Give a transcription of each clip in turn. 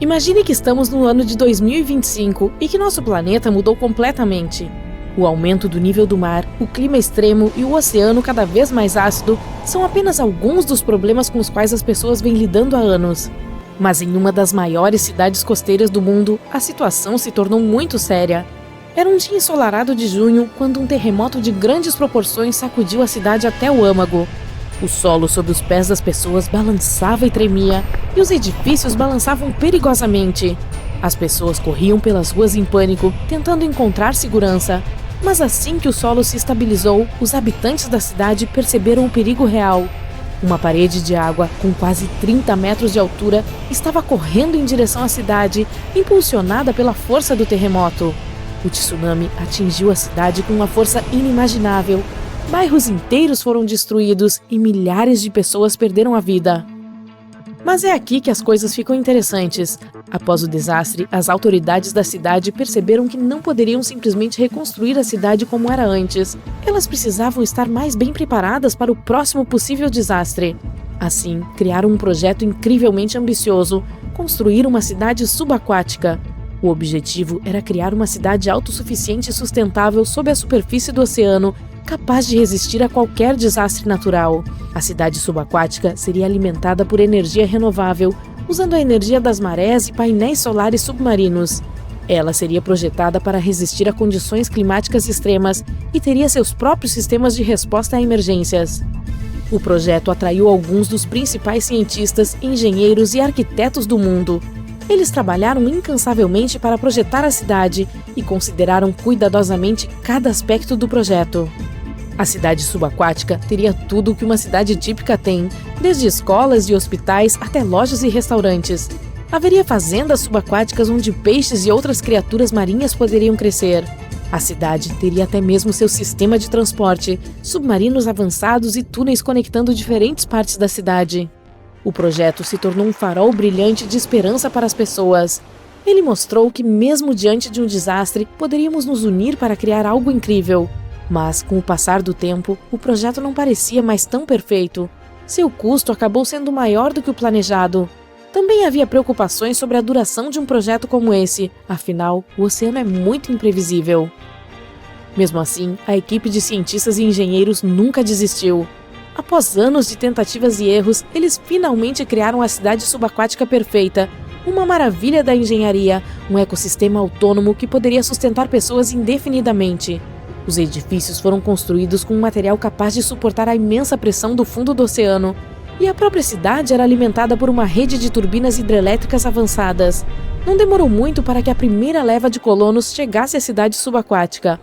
Imagine que estamos no ano de 2025 e que nosso planeta mudou completamente. O aumento do nível do mar, o clima extremo e o oceano cada vez mais ácido são apenas alguns dos problemas com os quais as pessoas vêm lidando há anos. Mas em uma das maiores cidades costeiras do mundo, a situação se tornou muito séria. Era um dia ensolarado de junho quando um terremoto de grandes proporções sacudiu a cidade até o âmago. O solo sob os pés das pessoas balançava e tremia, e os edifícios balançavam perigosamente. As pessoas corriam pelas ruas em pânico, tentando encontrar segurança. Mas assim que o solo se estabilizou, os habitantes da cidade perceberam o perigo real. Uma parede de água, com quase 30 metros de altura, estava correndo em direção à cidade, impulsionada pela força do terremoto. O tsunami atingiu a cidade com uma força inimaginável. Bairros inteiros foram destruídos e milhares de pessoas perderam a vida. Mas é aqui que as coisas ficam interessantes. Após o desastre, as autoridades da cidade perceberam que não poderiam simplesmente reconstruir a cidade como era antes. Elas precisavam estar mais bem preparadas para o próximo possível desastre. Assim, criaram um projeto incrivelmente ambicioso: construir uma cidade subaquática. O objetivo era criar uma cidade autossuficiente e sustentável sob a superfície do oceano, capaz de resistir a qualquer desastre natural. A cidade subaquática seria alimentada por energia renovável, usando a energia das marés e painéis solares submarinos. Ela seria projetada para resistir a condições climáticas extremas e teria seus próprios sistemas de resposta a emergências. O projeto atraiu alguns dos principais cientistas, engenheiros e arquitetos do mundo. Eles trabalharam incansavelmente para projetar a cidade e consideraram cuidadosamente cada aspecto do projeto. A cidade subaquática teria tudo o que uma cidade típica tem, desde escolas e hospitais até lojas e restaurantes. Haveria fazendas subaquáticas onde peixes e outras criaturas marinhas poderiam crescer. A cidade teria até mesmo seu sistema de transporte, submarinos avançados e túneis conectando diferentes partes da cidade. O projeto se tornou um farol brilhante de esperança para as pessoas. Ele mostrou que, mesmo diante de um desastre, poderíamos nos unir para criar algo incrível. Mas, com o passar do tempo, o projeto não parecia mais tão perfeito. Seu custo acabou sendo maior do que o planejado. Também havia preocupações sobre a duração de um projeto como esse, afinal, o oceano é muito imprevisível. Mesmo assim, a equipe de cientistas e engenheiros nunca desistiu. Após anos de tentativas e erros, eles finalmente criaram a cidade subaquática perfeita, uma maravilha da engenharia, um ecossistema autônomo que poderia sustentar pessoas indefinidamente. Os edifícios foram construídos com um material capaz de suportar a imensa pressão do fundo do oceano, e a própria cidade era alimentada por uma rede de turbinas hidrelétricas avançadas. Não demorou muito para que a primeira leva de colonos chegasse à cidade subaquática.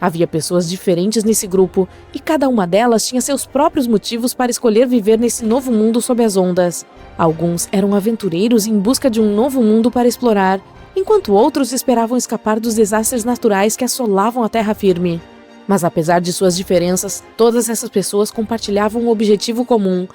Havia pessoas diferentes nesse grupo, e cada uma delas tinha seus próprios motivos para escolher viver nesse novo mundo sob as ondas. Alguns eram aventureiros em busca de um novo mundo para explorar, enquanto outros esperavam escapar dos desastres naturais que assolavam a terra firme. Mas apesar de suas diferenças, todas essas pessoas compartilhavam um objetivo comum: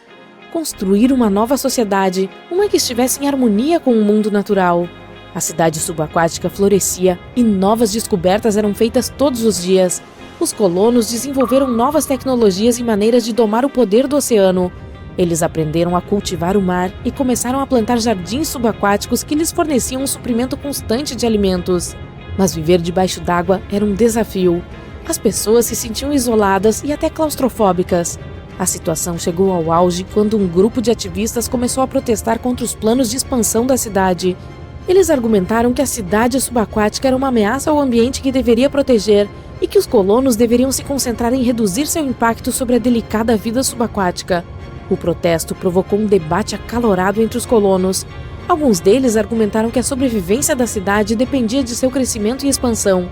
construir uma nova sociedade, uma que estivesse em harmonia com o mundo natural. A cidade subaquática florescia e novas descobertas eram feitas todos os dias. Os colonos desenvolveram novas tecnologias e maneiras de domar o poder do oceano. Eles aprenderam a cultivar o mar e começaram a plantar jardins subaquáticos que lhes forneciam um suprimento constante de alimentos. Mas viver debaixo d'água era um desafio. As pessoas se sentiam isoladas e até claustrofóbicas. A situação chegou ao auge quando um grupo de ativistas começou a protestar contra os planos de expansão da cidade. Eles argumentaram que a cidade subaquática era uma ameaça ao ambiente que deveria proteger e que os colonos deveriam se concentrar em reduzir seu impacto sobre a delicada vida subaquática. O protesto provocou um debate acalorado entre os colonos. Alguns deles argumentaram que a sobrevivência da cidade dependia de seu crescimento e expansão.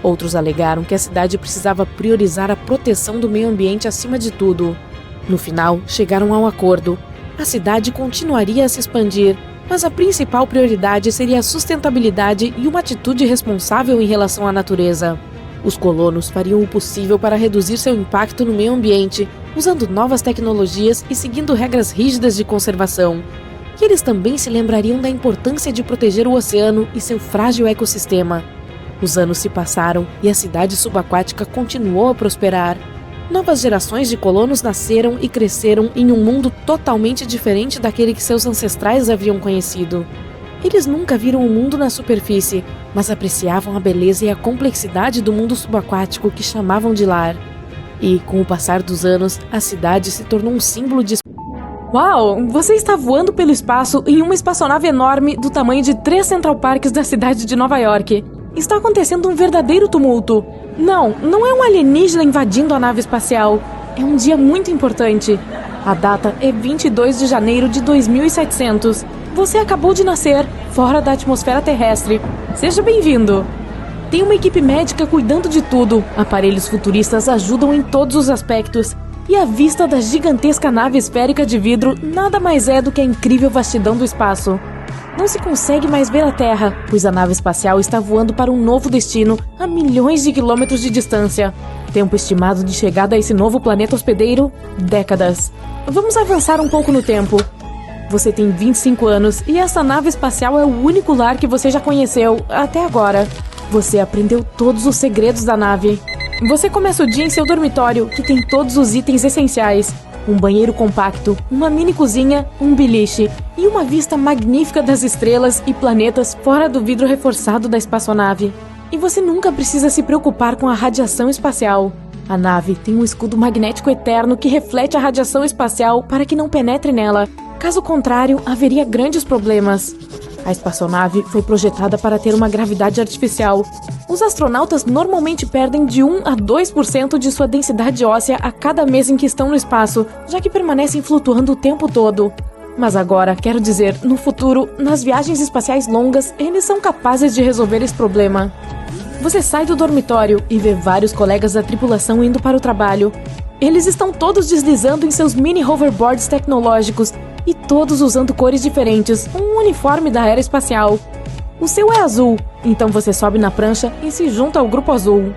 Outros alegaram que a cidade precisava priorizar a proteção do meio ambiente acima de tudo. No final, chegaram a um acordo. A cidade continuaria a se expandir, mas a principal prioridade seria a sustentabilidade e uma atitude responsável em relação à natureza. Os colonos fariam o possível para reduzir seu impacto no meio ambiente, usando novas tecnologias e seguindo regras rígidas de conservação. E eles também se lembrariam da importância de proteger o oceano e seu frágil ecossistema. Os anos se passaram e a cidade subaquática continuou a prosperar. Novas gerações de colonos nasceram e cresceram em um mundo totalmente diferente daquele que seus ancestrais haviam conhecido. Eles nunca viram o mundo na superfície, mas apreciavam a beleza e a complexidade do mundo subaquático que chamavam de lar. E, com o passar dos anos, a cidade se tornou um símbolo de... Uau! Você está voando pelo espaço em uma espaçonave enorme do tamanho de 3 Central Parks da cidade de Nova York. Está acontecendo um verdadeiro tumulto. Não é um alienígena invadindo a nave espacial. É um dia muito importante. A data é 22 de janeiro de 2700. Você acabou de nascer, fora da atmosfera terrestre. Seja bem-vindo. Tem uma equipe médica cuidando de tudo. Aparelhos futuristas ajudam em todos os aspectos. E a vista da gigantesca nave esférica de vidro nada mais é do que a incrível vastidão do espaço. Não se consegue mais ver a Terra, pois a nave espacial está voando para um novo destino a milhões de quilômetros de distância. Tempo estimado de chegada a esse novo planeta hospedeiro? Décadas. Vamos avançar um pouco no tempo. Você tem 25 anos e essa nave espacial é o único lar que você já conheceu até agora. Você aprendeu todos os segredos da nave. Você começa o dia em seu dormitório, que tem todos os itens essenciais. Um banheiro compacto, uma mini cozinha, um beliche e uma vista magnífica das estrelas e planetas fora do vidro reforçado da espaçonave. E você nunca precisa se preocupar com a radiação espacial. A nave tem um escudo magnético eterno que reflete a radiação espacial para que não penetre nela. Caso contrário, haveria grandes problemas. A espaçonave foi projetada para ter uma gravidade artificial. Os astronautas normalmente perdem de 1 a 2% de sua densidade óssea a cada mês em que estão no espaço, já que permanecem flutuando o tempo todo. Mas agora, quero dizer, no futuro, nas viagens espaciais longas, eles são capazes de resolver esse problema. Você sai do dormitório e vê vários colegas da tripulação indo para o trabalho. Eles estão todos deslizando em seus mini hoverboards tecnológicos e todos usando cores diferentes, um uniforme da era espacial. O seu é azul, então você sobe na prancha e se junta ao grupo azul.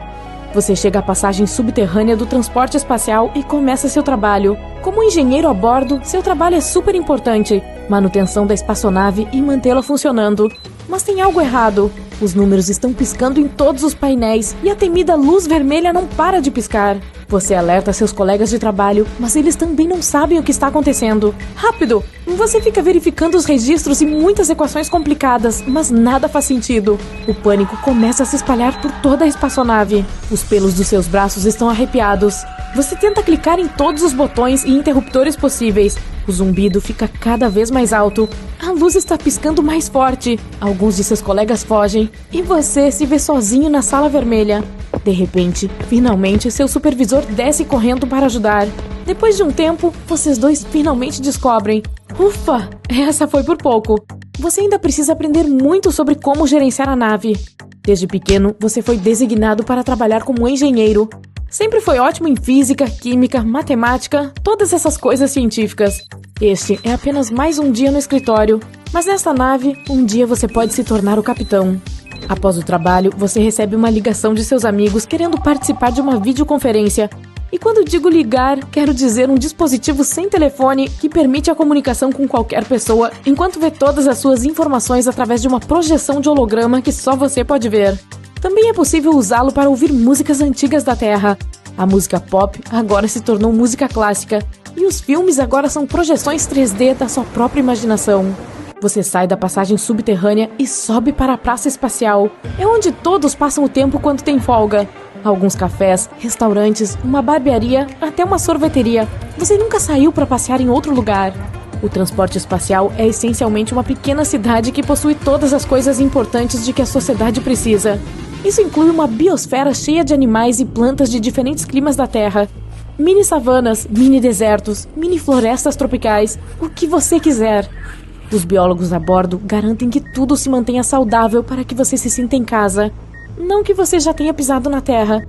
Você chega à passagem subterrânea do transporte espacial e começa seu trabalho. Como engenheiro a bordo, seu trabalho é super importante. Manutenção da espaçonave e mantê-la funcionando. Mas tem algo errado. Os números estão piscando em todos os painéis e a temida luz vermelha não para de piscar. Você alerta seus colegas de trabalho, mas eles também não sabem o que está acontecendo. Rápido! Você fica verificando os registros e muitas equações complicadas, mas nada faz sentido. O pânico começa a se espalhar por toda a espaçonave. Os pelos dos seus braços estão arrepiados. Você tenta clicar em todos os botões e interruptores possíveis. O zumbido fica cada vez mais alto. A luz está piscando mais forte. Alguns de seus colegas fogem. E você se vê sozinho na sala vermelha. De repente, finalmente, seu supervisor desce correndo para ajudar. Depois de um tempo, vocês dois finalmente descobrem. Ufa! Essa foi por pouco. Você ainda precisa aprender muito sobre como gerenciar a nave. Desde pequeno, você foi designado para trabalhar como engenheiro. Sempre foi ótimo em física, química, matemática, todas essas coisas científicas. Este é apenas mais um dia no escritório, mas nesta nave, um dia você pode se tornar o capitão. Após o trabalho, você recebe uma ligação de seus amigos querendo participar de uma videoconferência. E quando digo ligar, quero dizer um dispositivo sem telefone que permite a comunicação com qualquer pessoa, enquanto vê todas as suas informações através de uma projeção de holograma que só você pode ver. Também é possível usá-lo para ouvir músicas antigas da Terra. A música pop agora se tornou música clássica, e os filmes agora são projeções 3D da sua própria imaginação. Você sai da passagem subterrânea e sobe para a praça espacial. É onde todos passam o tempo quando tem folga. Alguns cafés, restaurantes, uma barbearia, até uma sorveteria. Você nunca saiu para passear em outro lugar. O transporte espacial é essencialmente uma pequena cidade que possui todas as coisas importantes de que a sociedade precisa. Isso inclui uma biosfera cheia de animais e plantas de diferentes climas da Terra. Mini savanas, mini desertos, mini florestas tropicais, o que você quiser. Os biólogos a bordo garantem que tudo se mantenha saudável para que você se sinta em casa. Não que você já tenha pisado na Terra.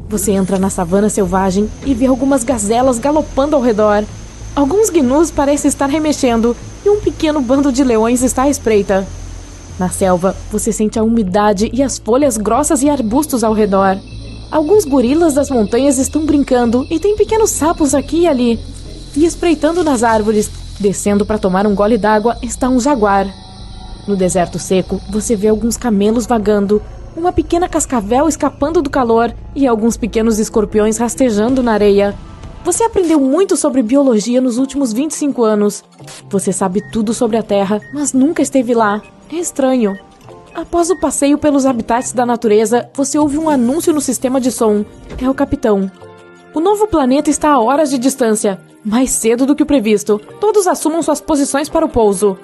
Você entra na savana selvagem e vê algumas gazelas galopando ao redor. Alguns gnus parecem estar remexendo e um pequeno bando de leões está à espreita. Na selva, você sente a umidade e as folhas grossas e arbustos ao redor. Alguns gorilas das montanhas estão brincando e tem pequenos sapos aqui e ali. E espreitando nas árvores, descendo para tomar um gole d'água, está um jaguar. No deserto seco, você vê alguns camelos vagando, uma pequena cascavel escapando do calor e alguns pequenos escorpiões rastejando na areia. Você aprendeu muito sobre biologia nos últimos 25 anos. Você sabe tudo sobre a Terra, mas nunca esteve lá. É estranho. Após o passeio pelos habitats da natureza, você ouve um anúncio no sistema de som. É o capitão. O novo planeta está a horas de distância. Mais cedo do que o previsto. Todos assumam suas posições para o pouso.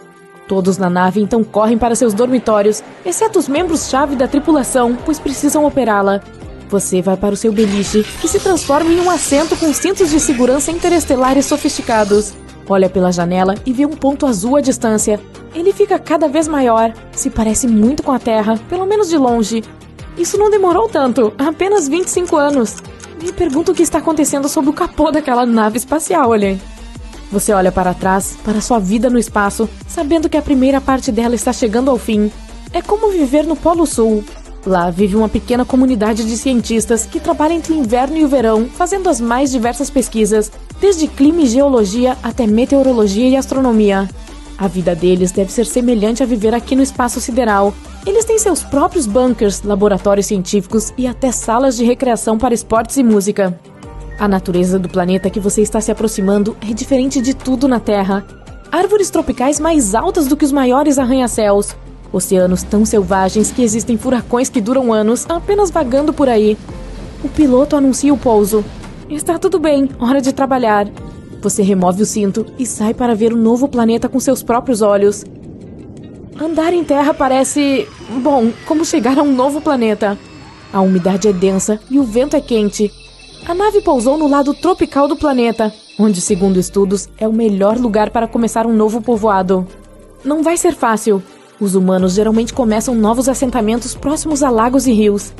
Todos na nave então correm para seus dormitórios, exceto os membros-chave da tripulação, pois precisam operá-la. Você vai para o seu beliche, que se transforma em um assento com cintos de segurança interestelares sofisticados. Olha pela janela e vê um ponto azul à distância. Ele fica cada vez maior, se parece muito com a Terra, pelo menos de longe. Isso não demorou tanto, apenas 25 anos. Me pergunto o que está acontecendo sob o capô daquela nave espacial, olha. Você olha para trás, para sua vida no espaço, sabendo que a primeira parte dela está chegando ao fim. É como viver no Polo Sul. Lá vive uma pequena comunidade de cientistas que trabalham entre o inverno e o verão, fazendo as mais diversas pesquisas, desde clima e geologia até meteorologia e astronomia. A vida deles deve ser semelhante a viver aqui no espaço sideral. Eles têm seus próprios bunkers, laboratórios científicos e até salas de recreação para esportes e música. A natureza do planeta que você está se aproximando é diferente de tudo na Terra. Árvores tropicais mais altas do que os maiores arranha-céus. Oceanos tão selvagens que existem furacões que duram anos apenas vagando por aí. O piloto anuncia o pouso. Está tudo bem, hora de trabalhar. Você remove o cinto e sai para ver o novo planeta com seus próprios olhos. Andar em terra parece... bom, como chegar a um novo planeta. A umidade é densa e o vento é quente. A nave pousou no lado tropical do planeta, onde, segundo estudos, é o melhor lugar para começar um novo povoado. Não vai ser fácil. Os humanos geralmente começam novos assentamentos próximos a lagos e rios.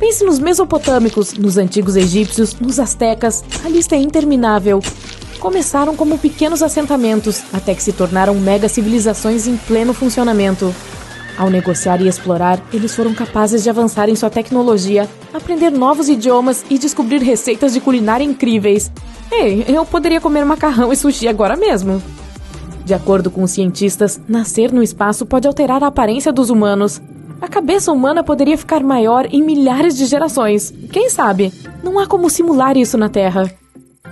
Pense nos mesopotâmicos, nos antigos egípcios, nos astecas. A lista é interminável. Começaram como pequenos assentamentos, até que se tornaram mega civilizações em pleno funcionamento. Ao negociar e explorar, eles foram capazes de avançar em sua tecnologia, aprender novos idiomas e descobrir receitas de culinária incríveis. Ei, eu poderia comer macarrão e sushi agora mesmo. De acordo com os cientistas, nascer no espaço pode alterar a aparência dos humanos. A cabeça humana poderia ficar maior em milhares de gerações. Quem sabe? Não há como simular isso na Terra.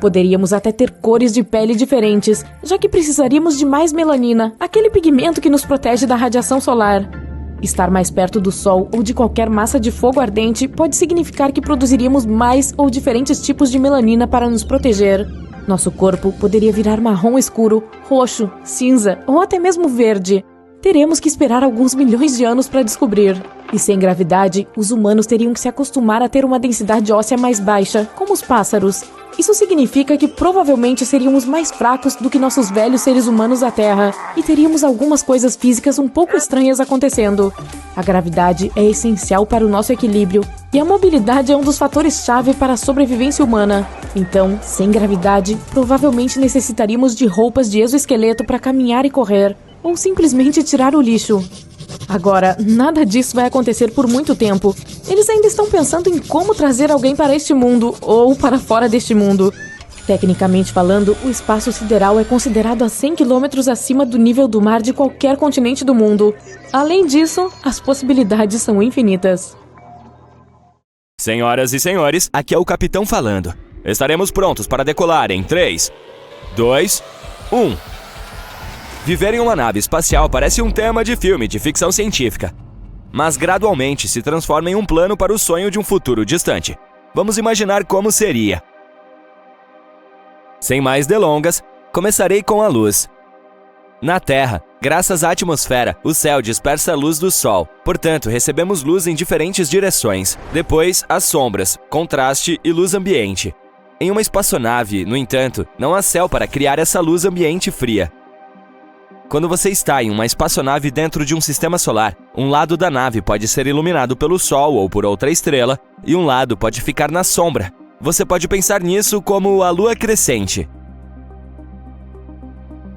Poderíamos até ter cores de pele diferentes, já que precisaríamos de mais melanina, aquele pigmento que nos protege da radiação solar. Estar mais perto do Sol ou de qualquer massa de fogo ardente pode significar que produziríamos mais ou diferentes tipos de melanina para nos proteger. Nosso corpo poderia virar marrom escuro, roxo, cinza ou até mesmo verde. Teremos que esperar alguns milhões de anos para descobrir. E sem gravidade, os humanos teriam que se acostumar a ter uma densidade óssea mais baixa, como os pássaros. Isso significa que provavelmente seríamos mais fracos do que nossos velhos seres humanos da Terra e teríamos algumas coisas físicas um pouco estranhas acontecendo. A gravidade é essencial para o nosso equilíbrio e a mobilidade é um dos fatores-chave para a sobrevivência humana. Então, sem gravidade, provavelmente necessitaríamos de roupas de exoesqueleto para caminhar e correr, ou simplesmente tirar o lixo. Agora, nada disso vai acontecer por muito tempo. Eles ainda estão pensando em como trazer alguém para este mundo, ou para fora deste mundo. Tecnicamente falando, o espaço sideral é considerado a 100 km acima do nível do mar de qualquer continente do mundo. Além disso, as possibilidades são infinitas. Senhoras e senhores, aqui é o capitão falando. Estaremos prontos para decolar em 3, 2, 1... Viver em uma nave espacial parece um tema de filme de ficção científica, mas gradualmente se transforma em um plano para o sonho de um futuro distante. Vamos imaginar como seria. Sem mais delongas, começarei com a luz. Na Terra, graças à atmosfera, o céu dispersa a luz do Sol, portanto recebemos luz em diferentes direções. Depois, as sombras, contraste e luz ambiente. Em uma espaçonave, no entanto, não há céu para criar essa luz ambiente fria. Quando você está em uma espaçonave dentro de um sistema solar, um lado da nave pode ser iluminado pelo Sol ou por outra estrela, e um lado pode ficar na sombra. Você pode pensar nisso como a lua crescente.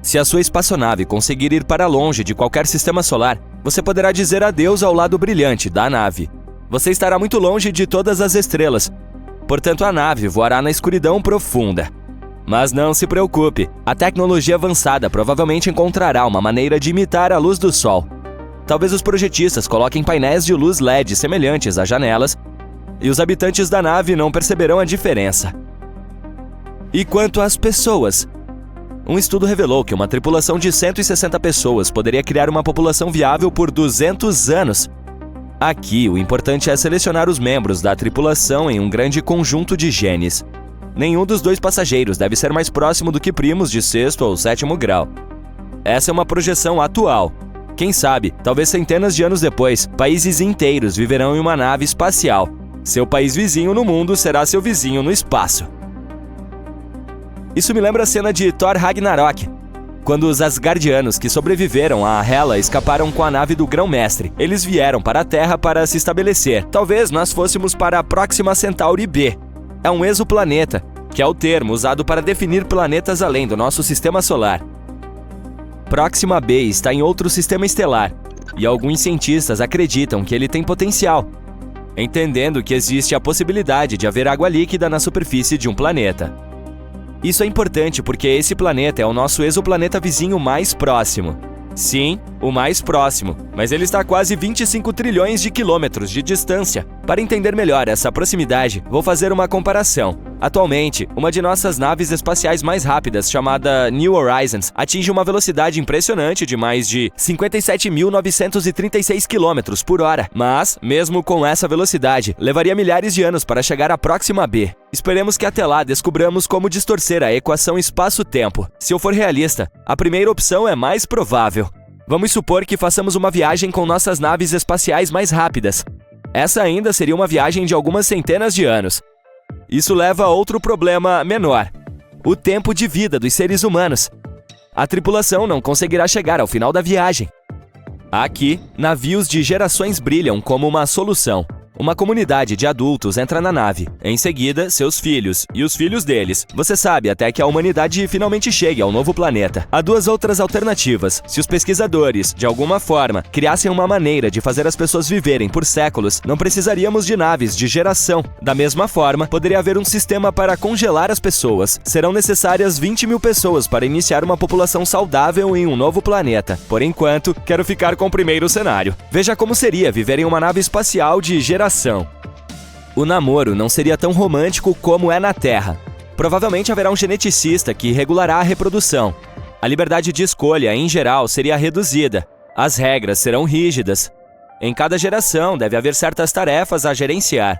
Se a sua espaçonave conseguir ir para longe de qualquer sistema solar, você poderá dizer adeus ao lado brilhante da nave. Você estará muito longe de todas as estrelas, portanto a nave voará na escuridão profunda. Mas não se preocupe, a tecnologia avançada provavelmente encontrará uma maneira de imitar a luz do Sol. Talvez os projetistas coloquem painéis de luz LED semelhantes a janelas, e os habitantes da nave não perceberão a diferença. E quanto às pessoas? Um estudo revelou que uma tripulação de 160 pessoas poderia criar uma população viável por 200 anos. Aqui, o importante é selecionar os membros da tripulação em um grande conjunto de genes. Nenhum dos dois passageiros deve ser mais próximo do que primos de 6º ou 7º grau. Essa é uma projeção atual. Quem sabe, talvez centenas de anos depois, países inteiros viverão em uma nave espacial. Seu país vizinho no mundo será seu vizinho no espaço. Isso me lembra a cena de Thor Ragnarok, quando os Asgardianos que sobreviveram a Hela escaparam com a nave do Grão-Mestre. Eles vieram para a Terra para se estabelecer. Talvez nós fôssemos para a Próxima Centauri B. É um exoplaneta, que é o termo usado para definir planetas além do nosso sistema solar. Próxima B está em outro sistema estelar, e alguns cientistas acreditam que ele tem potencial, entendendo que existe a possibilidade de haver água líquida na superfície de um planeta. Isso é importante porque esse planeta é o nosso exoplaneta vizinho mais próximo. Sim, o mais próximo, mas ele está a quase 25 trilhões de quilômetros de distância. Para entender melhor essa proximidade, vou fazer uma comparação. Atualmente, uma de nossas naves espaciais mais rápidas, chamada New Horizons, atinge uma velocidade impressionante de mais de 57.936 km por hora. Mas, mesmo com essa velocidade, levaria milhares de anos para chegar à Próxima B. Esperemos que até lá descubramos como distorcer a equação espaço-tempo. Se eu for realista, a primeira opção é mais provável. Vamos supor que façamos uma viagem com nossas naves espaciais mais rápidas. Essa ainda seria uma viagem de algumas centenas de anos. Isso leva a outro problema menor: o tempo de vida dos seres humanos. A tripulação não conseguirá chegar ao final da viagem. Aqui, navios de gerações brilham como uma solução. Uma comunidade de adultos entra na nave, em seguida, seus filhos e os filhos deles. Você sabe, até que a humanidade finalmente chegue ao novo planeta. Há duas outras alternativas. Se os pesquisadores, de alguma forma, criassem uma maneira de fazer as pessoas viverem por séculos, não precisaríamos de naves de geração. Da mesma forma, poderia haver um sistema para congelar as pessoas. Serão necessárias 20 mil pessoas para iniciar uma população saudável em um novo planeta. Por enquanto, quero ficar com o primeiro cenário. Veja como seria viver em uma nave espacial de geração. O namoro não seria tão romântico como é na Terra. Provavelmente haverá um geneticista que regulará a reprodução. A liberdade de escolha, em geral, seria reduzida. As regras serão rígidas. Em cada geração, deve haver certas tarefas a gerenciar.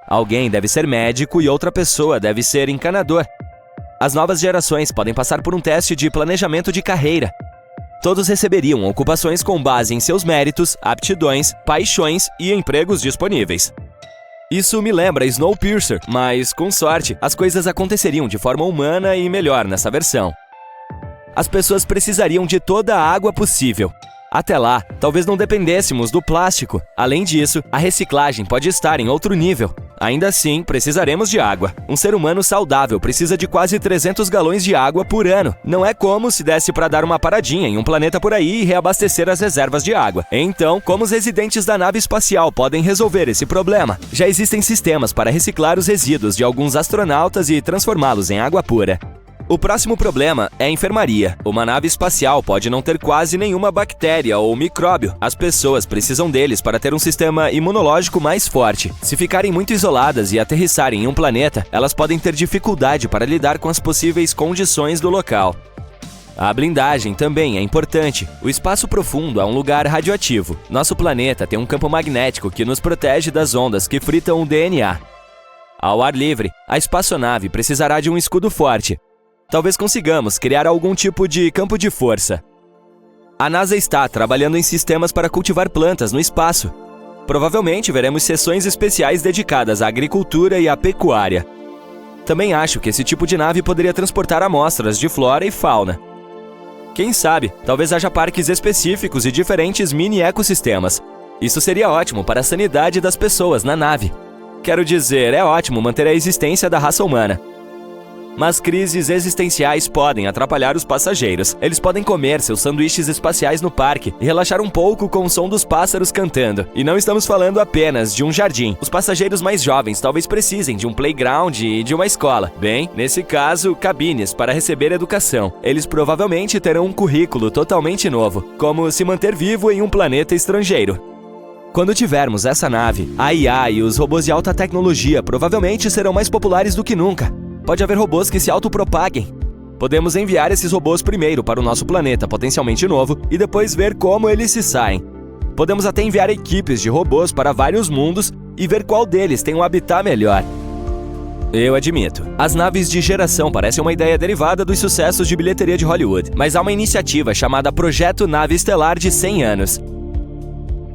Alguém deve ser médico e outra pessoa deve ser encanador. As novas gerações podem passar por um teste de planejamento de carreira. Todos receberiam ocupações com base em seus méritos, aptidões, paixões e empregos disponíveis. Isso me lembra Snowpiercer, mas, com sorte, as coisas aconteceriam de forma humana e melhor nessa versão. As pessoas precisariam de toda a água possível. Até lá, talvez não dependêssemos do plástico. Além disso, a reciclagem pode estar em outro nível. Ainda assim, precisaremos de água. Um ser humano saudável precisa de quase 300 galões de água por ano. Não é como se desse para dar uma paradinha em um planeta por aí e reabastecer as reservas de água. Então, como os residentes da nave espacial podem resolver esse problema? Já existem sistemas para reciclar os resíduos de alguns astronautas e transformá-los em água pura. O próximo problema é a enfermaria. Uma nave espacial pode não ter quase nenhuma bactéria ou micróbio. As pessoas precisam deles para ter um sistema imunológico mais forte. Se ficarem muito isoladas e aterrissarem em um planeta, elas podem ter dificuldade para lidar com as possíveis condições do local. A blindagem também é importante. O espaço profundo é um lugar radioativo. Nosso planeta tem um campo magnético que nos protege das ondas que fritam o DNA. Ao ar livre, a espaçonave precisará de um escudo forte. Talvez consigamos criar algum tipo de campo de força. A NASA está trabalhando em sistemas para cultivar plantas no espaço. Provavelmente veremos seções especiais dedicadas à agricultura e à pecuária. Também acho que esse tipo de nave poderia transportar amostras de flora e fauna. Quem sabe, talvez haja parques específicos e diferentes mini-ecossistemas. Isso seria ótimo para a sanidade das pessoas na nave. Quero dizer, é ótimo manter a existência da raça humana. Mas crises existenciais podem atrapalhar os passageiros. Eles podem comer seus sanduíches espaciais no parque e relaxar um pouco com o som dos pássaros cantando. E não estamos falando apenas de um jardim. Os passageiros mais jovens talvez precisem de um playground e de uma escola. Bem, nesse caso, cabines para receber educação. Eles provavelmente terão um currículo totalmente novo, como se manter vivo em um planeta estrangeiro. Quando tivermos essa nave, a IA e os robôs de alta tecnologia provavelmente serão mais populares do que nunca. Pode haver robôs que se autopropaguem. Podemos enviar esses robôs primeiro para o nosso planeta potencialmente novo e depois ver como eles se saem. Podemos até enviar equipes de robôs para vários mundos e ver qual deles tem um habitat melhor. Eu admito, as naves de geração parecem uma ideia derivada dos sucessos de bilheteria de Hollywood, mas há uma iniciativa chamada Projeto Nave Estelar de 100 anos.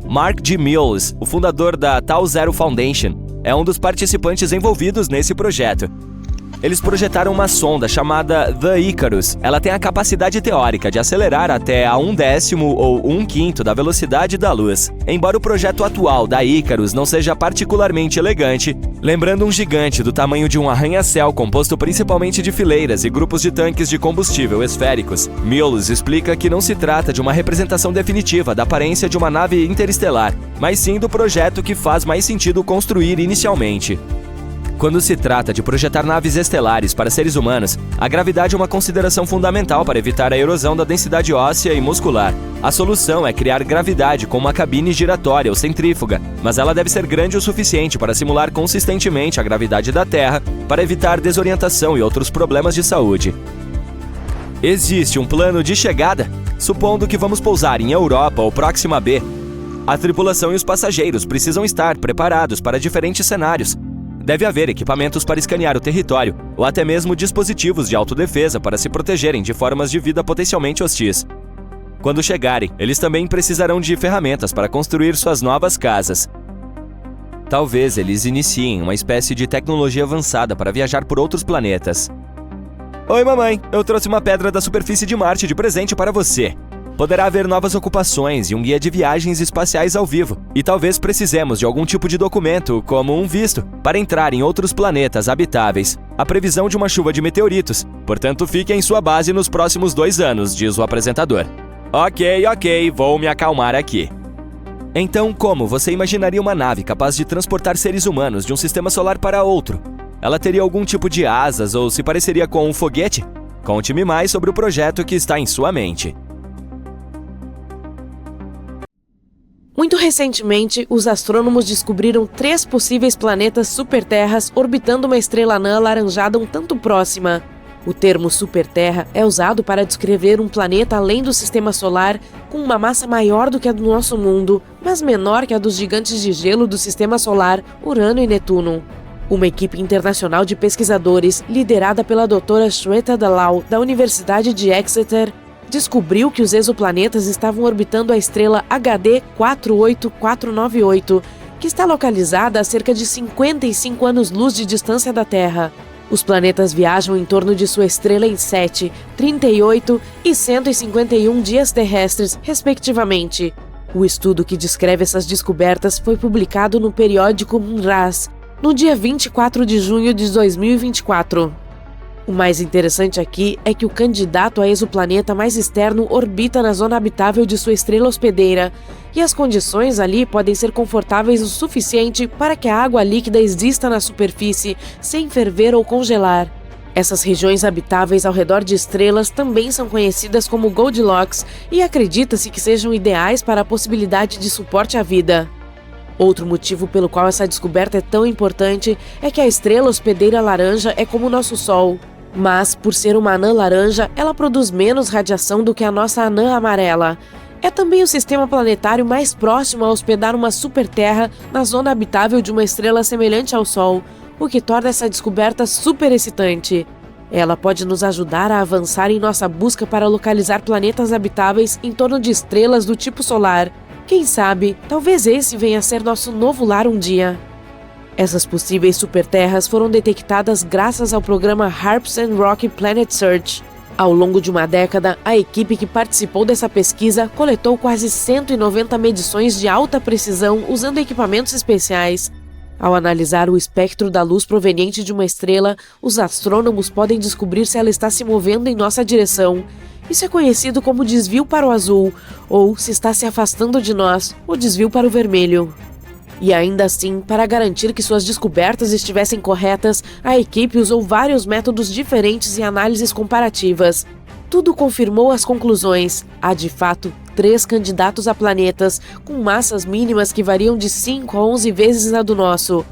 Mark G. Mills, o fundador da Tau Zero Foundation, é um dos participantes envolvidos nesse projeto. Eles projetaram uma sonda chamada The Icarus. Ela tem a capacidade teórica de acelerar até a 1/10 ou 1/5 da velocidade da luz. Embora o projeto atual da Icarus não seja particularmente elegante, lembrando um gigante do tamanho de um arranha-céu composto principalmente de fileiras e grupos de tanques de combustível esféricos, Mills explica que não se trata de uma representação definitiva da aparência de uma nave interestelar, mas sim do projeto que faz mais sentido construir inicialmente. Quando se trata de projetar naves estelares para seres humanos, a gravidade é uma consideração fundamental para evitar a erosão da densidade óssea e muscular. A solução é criar gravidade com uma cabine giratória ou centrífuga, mas ela deve ser grande o suficiente para simular consistentemente a gravidade da Terra para evitar desorientação e outros problemas de saúde. Existe um plano de chegada? Supondo que vamos pousar em Europa ou Próxima B, a tripulação e os passageiros precisam estar preparados para diferentes cenários. Deve haver equipamentos para escanear o território, ou até mesmo dispositivos de autodefesa para se protegerem de formas de vida potencialmente hostis. Quando chegarem, eles também precisarão de ferramentas para construir suas novas casas. Talvez eles iniciem uma espécie de tecnologia avançada para viajar por outros planetas. Oi, mamãe! Eu trouxe uma pedra da superfície de Marte de presente para você. Poderá haver novas ocupações e um guia de viagens espaciais ao vivo. E talvez precisemos de algum tipo de documento, como um visto, para entrar em outros planetas habitáveis. A previsão de uma chuva de meteoritos. Portanto, fique em sua base nos próximos 2 anos, diz o apresentador. Ok, vou me acalmar aqui. Então, como você imaginaria uma nave capaz de transportar seres humanos de um sistema solar para outro? Ela teria algum tipo de asas ou se pareceria com um foguete? Conte-me mais sobre o projeto que está em sua mente. Muito recentemente, os astrônomos descobriram 3 possíveis planetas superterras orbitando uma estrela anã alaranjada um tanto próxima. O termo superterra é usado para descrever um planeta além do sistema solar com uma massa maior do que a do nosso mundo, mas menor que a dos gigantes de gelo do sistema solar, Urano e Netuno. Uma equipe internacional de pesquisadores, liderada pela doutora Shweta Dalal, da Universidade de Exeter, descobriu que os exoplanetas estavam orbitando a estrela HD 48498, que está localizada a cerca de 55 anos-luz de distância da Terra. Os planetas viajam em torno de sua estrela em 7, 38 e 151 dias terrestres, respectivamente. O estudo que descreve essas descobertas foi publicado no periódico MNRAS, no dia 24 de junho de 2024. O mais interessante aqui é que o candidato a exoplaneta mais externo orbita na zona habitável de sua estrela hospedeira, e as condições ali podem ser confortáveis o suficiente para que a água líquida exista na superfície, sem ferver ou congelar. Essas regiões habitáveis ao redor de estrelas também são conhecidas como Goldilocks e acredita-se que sejam ideais para a possibilidade de suporte à vida. Outro motivo pelo qual essa descoberta é tão importante é que a estrela hospedeira laranja é como o nosso Sol. Mas, por ser uma anã laranja, ela produz menos radiação do que a nossa anã amarela. É também o sistema planetário mais próximo a hospedar uma superterra na zona habitável de uma estrela semelhante ao Sol, o que torna essa descoberta super excitante. Ela pode nos ajudar a avançar em nossa busca para localizar planetas habitáveis em torno de estrelas do tipo solar. Quem sabe, talvez esse venha a ser nosso novo lar um dia. Essas possíveis superterras foram detectadas graças ao programa HARPS and Rocky Planet Search. Ao longo de uma década, a equipe que participou dessa pesquisa coletou quase 190 medições de alta precisão usando equipamentos especiais. Ao analisar o espectro da luz proveniente de uma estrela, os astrônomos podem descobrir se ela está se movendo em nossa direção. Isso é conhecido como desvio para o azul, ou, se está se afastando de nós, o desvio para o vermelho. E ainda assim, para garantir que suas descobertas estivessem corretas, a equipe usou vários métodos diferentes e análises comparativas. Tudo confirmou as conclusões. Há, de fato, 3 candidatos a planetas, com massas mínimas que variam de 5 a 11 vezes a do nosso.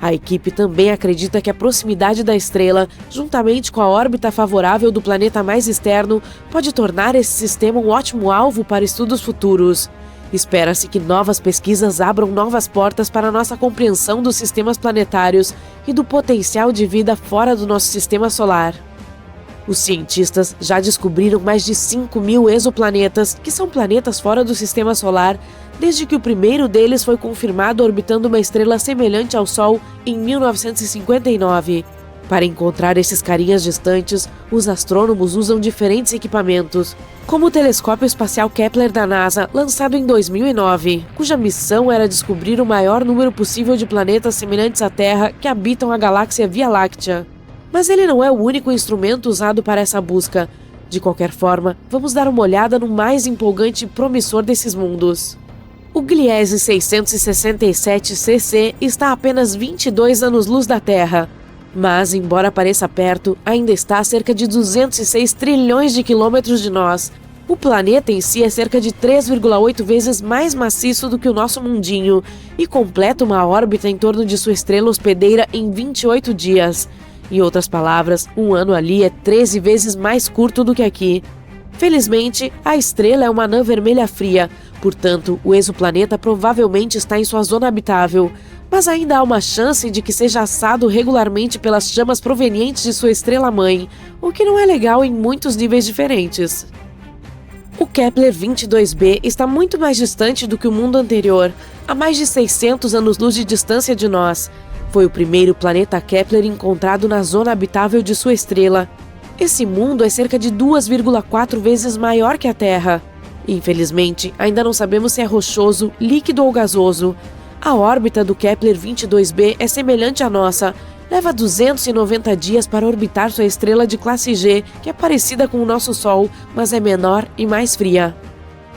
A equipe também acredita que a proximidade da estrela, juntamente com a órbita favorável do planeta mais externo, pode tornar esse sistema um ótimo alvo para estudos futuros. Espera-se que novas pesquisas abram novas portas para a nossa compreensão dos sistemas planetários e do potencial de vida fora do nosso sistema solar. Os cientistas já descobriram mais de 5.000 exoplanetas, que são planetas fora do sistema solar, desde que o primeiro deles foi confirmado orbitando uma estrela semelhante ao Sol em 1959. Para encontrar esses carinhas distantes, os astrônomos usam diferentes equipamentos, como o telescópio espacial Kepler da NASA, lançado em 2009, cuja missão era descobrir o maior número possível de planetas semelhantes à Terra que habitam a galáxia Via Láctea. Mas ele não é o único instrumento usado para essa busca. De qualquer forma, vamos dar uma olhada no mais empolgante e promissor desses mundos. O Gliese 667 CC está a apenas 22 anos-luz da Terra. Mas, embora pareça perto, ainda está a cerca de 206 trilhões de quilômetros de nós. O planeta em si é cerca de 3,8 vezes mais maciço do que o nosso mundinho e completa uma órbita em torno de sua estrela hospedeira em 28 dias. Em outras palavras, um ano ali é 13 vezes mais curto do que aqui. Felizmente, a estrela é uma anã vermelha fria, portanto, o exoplaneta provavelmente está em sua zona habitável. Mas ainda há uma chance de que seja assado regularmente pelas chamas provenientes de sua estrela-mãe, o que não é legal em muitos níveis diferentes. O Kepler 22b está muito mais distante do que o mundo anterior, a mais de 600 anos-luz de distância de nós. Foi o primeiro planeta Kepler encontrado na zona habitável de sua estrela. Esse mundo é cerca de 2,4 vezes maior que a Terra. Infelizmente, ainda não sabemos se é rochoso, líquido ou gasoso. A órbita do Kepler 22b é semelhante à nossa. Leva 290 dias para orbitar sua estrela de classe G, que é parecida com o nosso Sol, mas é menor e mais fria.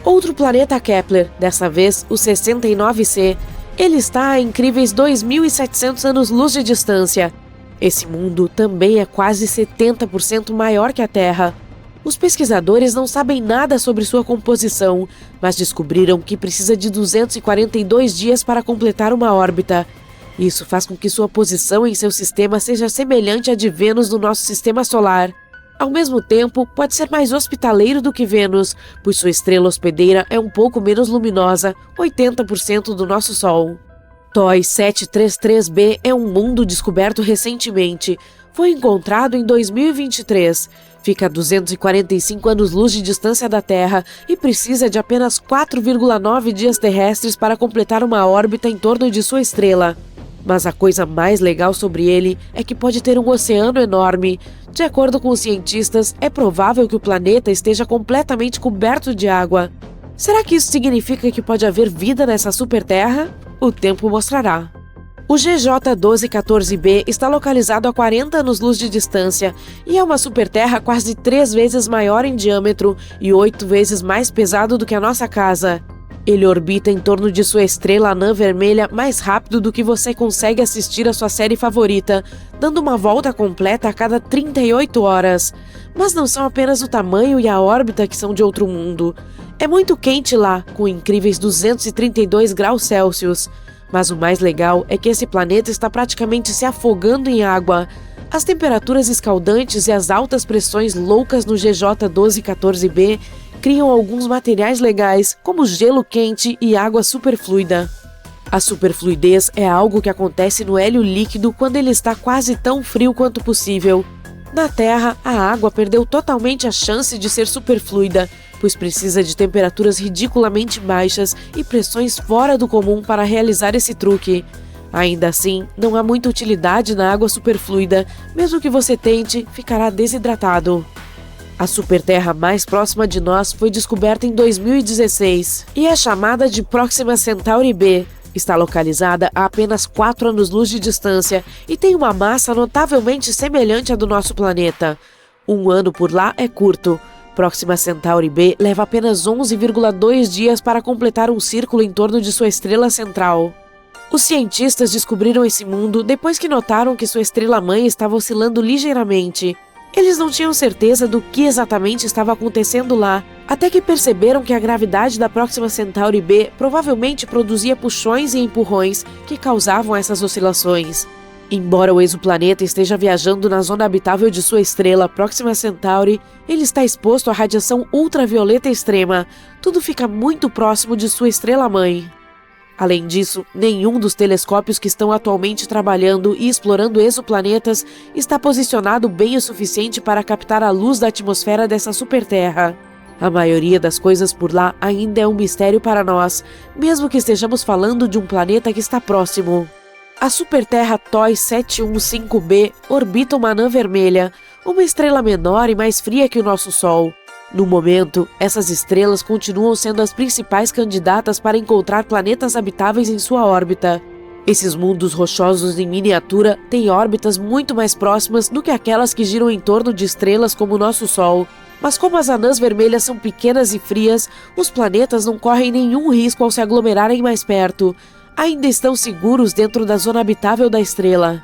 Outro planeta Kepler, dessa vez o 69c, ele está a incríveis 2.700 anos-luz de distância. Esse mundo também é quase 70% maior que a Terra. Os pesquisadores não sabem nada sobre sua composição, mas descobriram que precisa de 242 dias para completar uma órbita. Isso faz com que sua posição em seu sistema seja semelhante à de Vênus no nosso sistema solar. Ao mesmo tempo, pode ser mais hospitaleiro do que Vênus, pois sua estrela hospedeira é um pouco menos luminosa, 80% do nosso Sol. TOI 733b é um mundo descoberto recentemente. Foi encontrado em 2023. Fica a 245 anos-luz de distância da Terra e precisa de apenas 4,9 dias terrestres para completar uma órbita em torno de sua estrela. Mas a coisa mais legal sobre ele é que pode ter um oceano enorme. De acordo com os cientistas, é provável que o planeta esteja completamente coberto de água. Será que isso significa que pode haver vida nessa superterra? O tempo mostrará. O GJ 1214b está localizado a 40 anos-luz de distância e é uma superterra quase 3 vezes maior em diâmetro e 8 vezes mais pesado do que a nossa casa. Ele orbita em torno de sua estrela anã vermelha mais rápido do que você consegue assistir a sua série favorita, dando uma volta completa a cada 38 horas. Mas não são apenas o tamanho e a órbita que são de outro mundo. É muito quente lá, com incríveis 232 graus Celsius. Mas o mais legal é que esse planeta está praticamente se afogando em água. As temperaturas escaldantes e as altas pressões loucas no GJ 1214b criam alguns materiais legais, como gelo quente e água superfluida. A superfluidez é algo que acontece no hélio líquido quando ele está quase tão frio quanto possível. Na Terra, a água perdeu totalmente a chance de ser superfluida, pois precisa de temperaturas ridiculamente baixas e pressões fora do comum para realizar esse truque. Ainda assim, não há muita utilidade na água superfluida, mesmo que você tente, ficará desidratado. A superterra mais próxima de nós foi descoberta em 2016 e é chamada de Próxima Centauri b. Está localizada a apenas 4 anos-luz de distância e tem uma massa notavelmente semelhante à do nosso planeta. Um ano por lá é curto. Próxima Centauri b leva apenas 11,2 dias para completar um círculo em torno de sua estrela central. Os cientistas descobriram esse mundo depois que notaram que sua estrela-mãe estava oscilando ligeiramente. Eles não tinham certeza do que exatamente estava acontecendo lá, até que perceberam que a gravidade da Próxima Centauri b provavelmente produzia puxões e empurrões que causavam essas oscilações. Embora o exoplaneta esteja viajando na zona habitável de sua estrela Próxima Centauri, ele está exposto à radiação ultravioleta extrema. Tudo fica muito próximo de sua estrela-mãe. Além disso, nenhum dos telescópios que estão atualmente trabalhando e explorando exoplanetas está posicionado bem o suficiente para captar a luz da atmosfera dessa superterra. A maioria das coisas por lá ainda é um mistério para nós, mesmo que estejamos falando de um planeta que está próximo. A superterra TOI 715b orbita uma anã vermelha, uma estrela menor e mais fria que o nosso Sol. No momento, essas estrelas continuam sendo as principais candidatas para encontrar planetas habitáveis em sua órbita. Esses mundos rochosos em miniatura têm órbitas muito mais próximas do que aquelas que giram em torno de estrelas como o nosso Sol. Mas como as anãs vermelhas são pequenas e frias, os planetas não correm nenhum risco ao se aglomerarem mais perto. Ainda estão seguros dentro da zona habitável da estrela.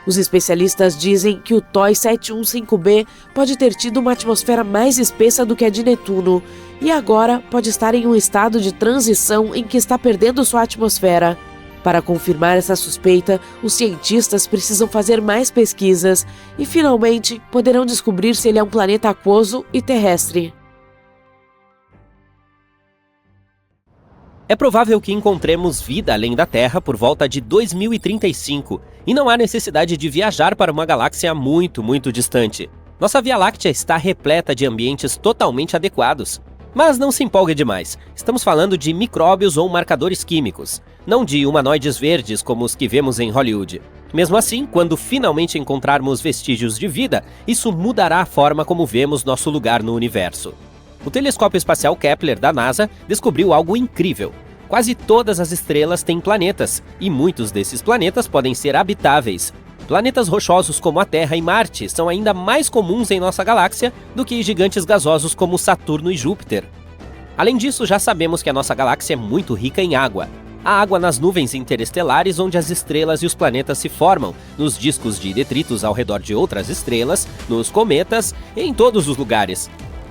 Os especialistas dizem que o TOI 715b pode ter tido uma atmosfera mais espessa do que a de Netuno, e agora pode estar em um estado de transição em que está perdendo sua atmosfera. Para confirmar essa suspeita, os cientistas precisam fazer mais pesquisas e, finalmente, poderão descobrir se ele é um planeta aquoso e terrestre. É provável que encontremos vida além da Terra por volta de 2035, e não há necessidade de viajar para uma galáxia muito, muito distante. Nossa Via Láctea está repleta de ambientes totalmente adequados. Mas não se empolgue demais, estamos falando de micróbios ou marcadores químicos, não de humanoides verdes como os que vemos em Hollywood. Mesmo assim, quando finalmente encontrarmos vestígios de vida, isso mudará a forma como vemos nosso lugar no universo. O telescópio espacial Kepler da NASA descobriu algo incrível. Quase todas as estrelas têm planetas, e muitos desses planetas podem ser habitáveis. Planetas rochosos como a Terra e Marte são ainda mais comuns em nossa galáxia do que gigantes gasosos como Saturno e Júpiter. Além disso, já sabemos que a nossa galáxia é muito rica em água. Há água nas nuvens interestelares onde as estrelas e os planetas se formam, nos discos de detritos ao redor de outras estrelas, nos cometas e em todos os lugares.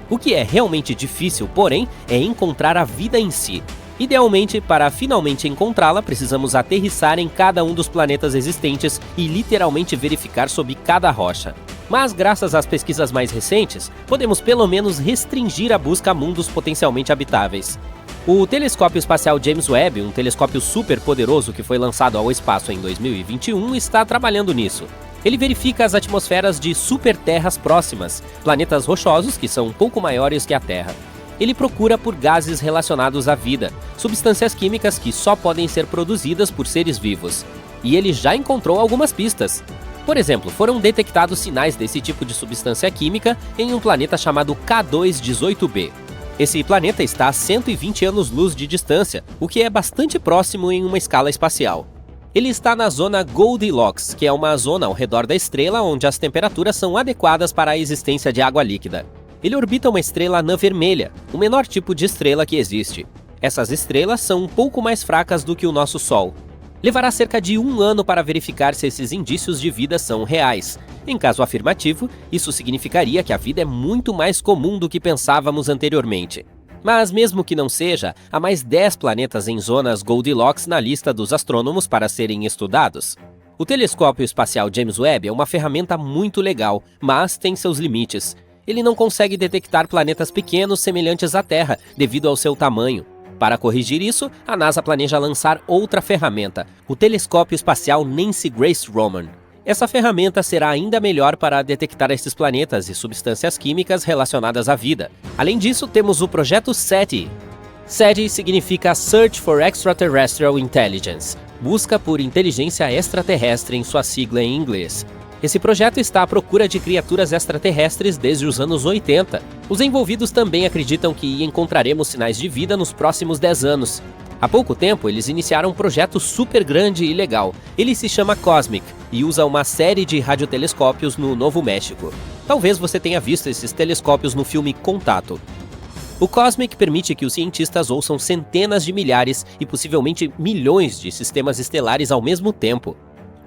O que é realmente difícil, porém, é encontrar a vida em si. Idealmente, para finalmente encontrá-la, precisamos aterrissar em cada um dos planetas existentes e literalmente verificar sob cada rocha. Mas, graças às pesquisas mais recentes, podemos pelo menos restringir a busca a mundos potencialmente habitáveis. O telescópio espacial James Webb, um telescópio super poderoso que foi lançado ao espaço em 2021, está trabalhando nisso. Ele verifica as atmosferas de superterras próximas, planetas rochosos que são um pouco maiores que a Terra. Ele procura por gases relacionados à vida, substâncias químicas que só podem ser produzidas por seres vivos. E ele já encontrou algumas pistas. Por exemplo, foram detectados sinais desse tipo de substância química em um planeta chamado K2-18b. Esse planeta está a 120 anos-luz de distância, o que é bastante próximo em uma escala espacial. Ele está na zona Goldilocks, que é uma zona ao redor da estrela onde as temperaturas são adequadas para a existência de água líquida. Ele orbita uma estrela anã vermelha, o menor tipo de estrela que existe. Essas estrelas são um pouco mais fracas do que o nosso Sol. Levará cerca de 1 ano para verificar se esses indícios de vida são reais. Em caso afirmativo, isso significaria que a vida é muito mais comum do que pensávamos anteriormente. Mas mesmo que não seja, há mais 10 planetas em zonas Goldilocks na lista dos astrônomos para serem estudados. O telescópio espacial James Webb é uma ferramenta muito legal, mas tem seus limites. Ele não consegue detectar planetas pequenos semelhantes à Terra, devido ao seu tamanho. Para corrigir isso, a NASA planeja lançar outra ferramenta, o telescópio espacial Nancy Grace Roman. Essa ferramenta será ainda melhor para detectar esses planetas e substâncias químicas relacionadas à vida. Além disso, temos o projeto SETI. SETI significa Search for Extraterrestrial Intelligence, busca por inteligência extraterrestre em sua sigla em inglês. Esse projeto está à procura de criaturas extraterrestres desde os anos 80. Os envolvidos também acreditam que encontraremos sinais de vida nos próximos 10 anos. Há pouco tempo, eles iniciaram um projeto super grande e legal. Ele se chama COSMIC e usa uma série de radiotelescópios no Novo México. Talvez você tenha visto esses telescópios no filme Contato. O COSMIC permite que os cientistas ouçam centenas de milhares e possivelmente milhões de sistemas estelares ao mesmo tempo.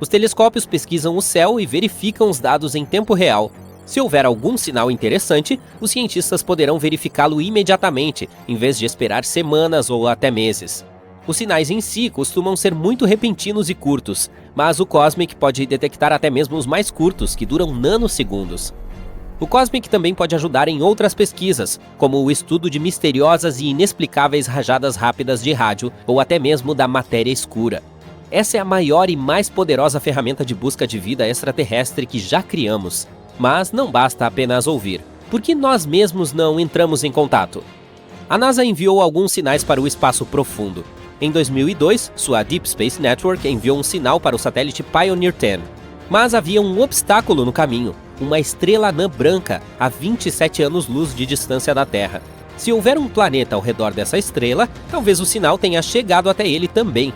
Os telescópios pesquisam o céu e verificam os dados em tempo real. Se houver algum sinal interessante, os cientistas poderão verificá-lo imediatamente, em vez de esperar semanas ou até meses. Os sinais em si costumam ser muito repentinos e curtos, mas o Cosmic pode detectar até mesmo os mais curtos, que duram nanosegundos. O Cosmic também pode ajudar em outras pesquisas, como o estudo de misteriosas e inexplicáveis rajadas rápidas de rádio ou até mesmo da matéria escura. Essa é a maior e mais poderosa ferramenta de busca de vida extraterrestre que já criamos. Mas não basta apenas ouvir. Por que nós mesmos não entramos em contato? A NASA enviou alguns sinais para o espaço profundo. Em 2002, sua Deep Space Network enviou um sinal para o satélite Pioneer 10. Mas havia um obstáculo no caminho, uma estrela anã branca a 27 anos-luz de distância da Terra. Se houver um planeta ao redor dessa estrela, talvez o sinal tenha chegado até ele também.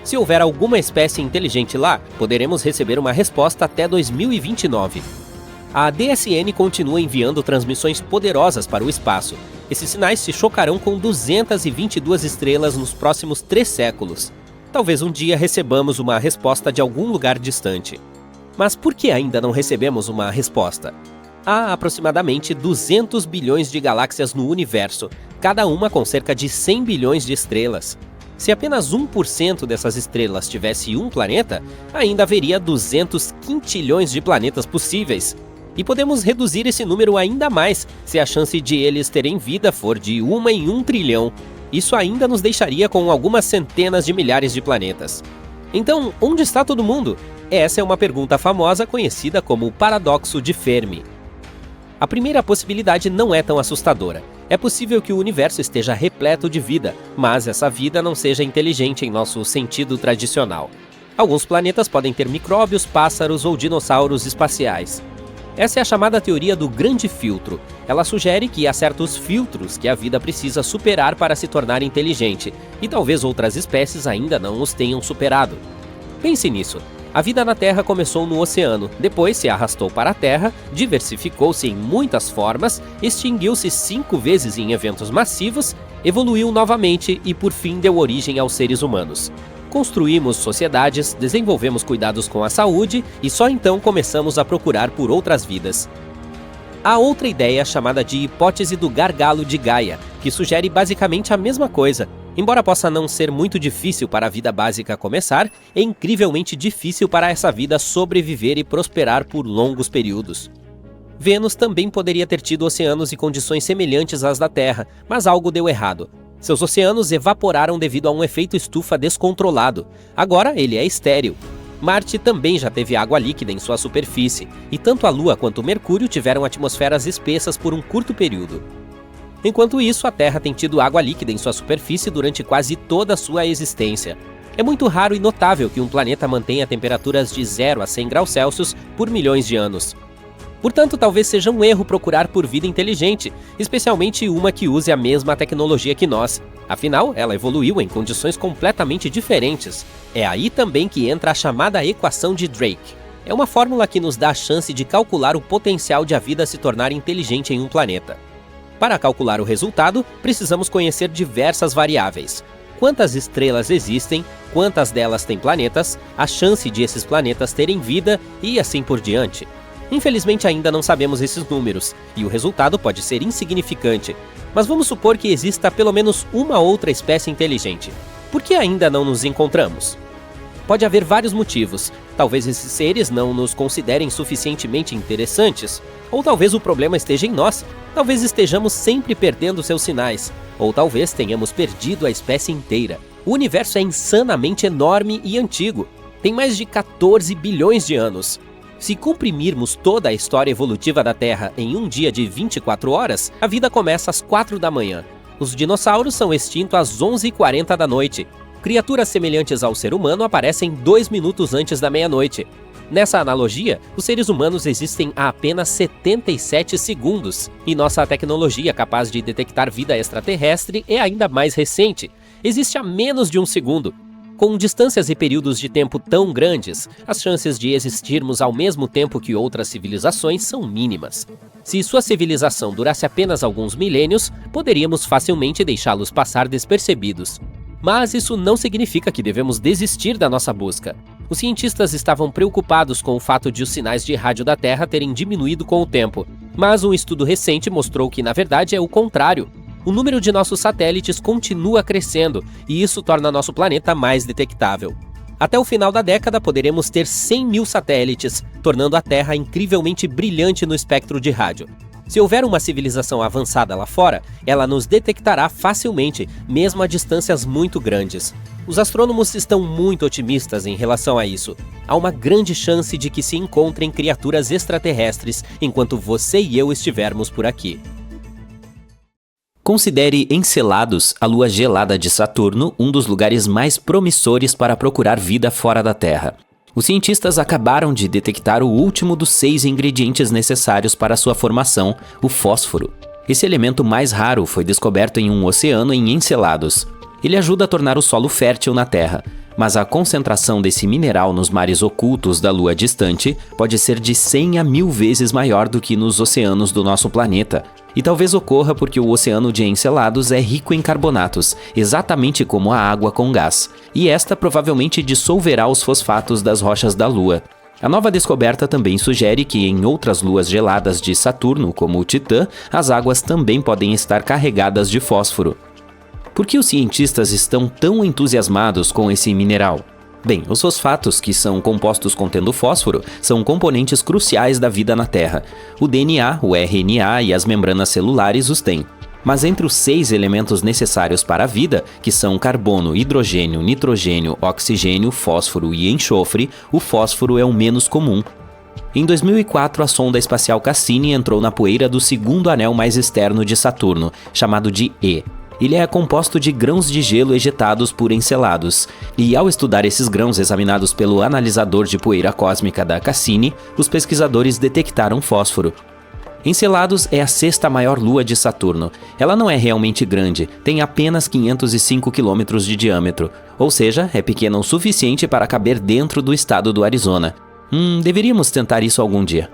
Se houver alguma espécie inteligente lá, poderemos receber uma resposta até 2029. A DSN continua enviando transmissões poderosas para o espaço. Esses sinais se chocarão com 222 estrelas nos próximos 3 séculos. Talvez um dia recebamos uma resposta de algum lugar distante. Mas por que ainda não recebemos uma resposta? Há aproximadamente 200 bilhões de galáxias no universo, cada uma com cerca de 100 bilhões de estrelas. Se apenas 1% dessas estrelas tivesse um planeta, ainda haveria 200 quintilhões de planetas possíveis. E podemos reduzir esse número ainda mais se a chance de eles terem vida for de 1 em 1 trilhão. Isso ainda nos deixaria com algumas centenas de milhares de planetas. Então, onde está todo mundo? Essa é uma pergunta famosa conhecida como o paradoxo de Fermi. A primeira possibilidade não é tão assustadora. É possível que o universo esteja repleto de vida, mas essa vida não seja inteligente em nosso sentido tradicional. Alguns planetas podem ter micróbios, pássaros ou dinossauros espaciais. Essa é a chamada teoria do grande filtro. Ela sugere que há certos filtros que a vida precisa superar para se tornar inteligente, e talvez outras espécies ainda não os tenham superado. Pense nisso. A vida na Terra começou no oceano, depois se arrastou para a Terra, diversificou-se em muitas formas, extinguiu-se 5 vezes em eventos massivos, evoluiu novamente e por fim deu origem aos seres humanos. Construímos sociedades, desenvolvemos cuidados com a saúde e só então começamos a procurar por outras vidas. Há outra ideia chamada de hipótese do gargalo de Gaia, que sugere basicamente a mesma coisa. Embora possa não ser muito difícil para a vida básica começar, é incrivelmente difícil para essa vida sobreviver e prosperar por longos períodos. Vênus também poderia ter tido oceanos e condições semelhantes às da Terra, mas algo deu errado. Seus oceanos evaporaram devido a um efeito estufa descontrolado. Agora ele é estéril. Marte também já teve água líquida em sua superfície, e tanto a Lua quanto Mercúrio tiveram atmosferas espessas por um curto período. Enquanto isso, a Terra tem tido água líquida em sua superfície durante quase toda a sua existência. É muito raro e notável que um planeta mantenha temperaturas de 0 a 100 graus Celsius por milhões de anos. Portanto, talvez seja um erro procurar por vida inteligente, especialmente uma que use a mesma tecnologia que nós. Afinal, ela evoluiu em condições completamente diferentes. É aí também que entra a chamada equação de Drake. É uma fórmula que nos dá a chance de calcular o potencial de a vida se tornar inteligente em um planeta. Para calcular o resultado, precisamos conhecer diversas variáveis. Quantas estrelas existem, quantas delas têm planetas, a chance de esses planetas terem vida e assim por diante. Infelizmente ainda não sabemos esses números, e o resultado pode ser insignificante, mas vamos supor que exista pelo menos uma outra espécie inteligente. Por que ainda não nos encontramos? Pode haver vários motivos. Talvez esses seres não nos considerem suficientemente interessantes, ou talvez o problema esteja em nós. Talvez estejamos sempre perdendo seus sinais, ou talvez tenhamos perdido a espécie inteira. O universo é insanamente enorme e antigo. Tem mais de 14 bilhões de anos. Se comprimirmos toda a história evolutiva da Terra em um dia de 24 horas, a vida começa às 4 da manhã. Os dinossauros são extintos às 11h40 da noite. Criaturas semelhantes ao ser humano aparecem 2 minutos antes da meia-noite. Nessa analogia, os seres humanos existem há apenas 77 segundos, e nossa tecnologia capaz de detectar vida extraterrestre é ainda mais recente. Existe há menos de um segundo. Com distâncias e períodos de tempo tão grandes, as chances de existirmos ao mesmo tempo que outras civilizações são mínimas. Se sua civilização durasse apenas alguns milênios, poderíamos facilmente deixá-los passar despercebidos. Mas isso não significa que devemos desistir da nossa busca. Os cientistas estavam preocupados com o fato de os sinais de rádio da Terra terem diminuído com o tempo, mas um estudo recente mostrou que, na verdade, é o contrário. O número de nossos satélites continua crescendo e isso torna nosso planeta mais detectável. Até o final da década, poderemos ter 100 mil satélites, tornando a Terra incrivelmente brilhante no espectro de rádio. Se houver uma civilização avançada lá fora, ela nos detectará facilmente, mesmo a distâncias muito grandes. Os astrônomos estão muito otimistas em relação a isso. Há uma grande chance de que se encontrem criaturas extraterrestres enquanto você e eu estivermos por aqui. Considere Encelados, a lua gelada de Saturno, um dos lugares mais promissores para procurar vida fora da Terra. Os cientistas acabaram de detectar o último dos 6 ingredientes necessários para sua formação, o fósforo. Esse elemento mais raro foi descoberto em um oceano em Encelados. Ele ajuda a tornar o solo fértil na Terra, mas a concentração desse mineral nos mares ocultos da Lua distante pode ser de 100 a 1000 vezes maior do que nos oceanos do nosso planeta. E talvez ocorra porque o oceano de Encelados é rico em carbonatos, exatamente como a água com gás, e esta provavelmente dissolverá os fosfatos das rochas da Lua. A nova descoberta também sugere que em outras luas geladas de Saturno, como o Titã, as águas também podem estar carregadas de fósforo. Por que os cientistas estão tão entusiasmados com esse mineral? Bem, os fosfatos, que são compostos contendo fósforo, são componentes cruciais da vida na Terra. O DNA, o RNA e as membranas celulares os têm. Mas entre os 6 elementos necessários para a vida, que são carbono, hidrogênio, nitrogênio, oxigênio, fósforo e enxofre, o fósforo é o menos comum. Em 2004, a sonda espacial Cassini entrou na poeira do segundo anel mais externo de Saturno, chamado de E. Ele é composto de grãos de gelo ejetados por Encelados, e ao estudar esses grãos examinados pelo analisador de poeira cósmica da Cassini, os pesquisadores detectaram fósforo. Encelados é a 6ª maior lua de Saturno. Ela não é realmente grande, tem apenas 505 km de diâmetro, ou seja, é pequena o suficiente para caber dentro do estado do Arizona. Deveríamos tentar isso algum dia.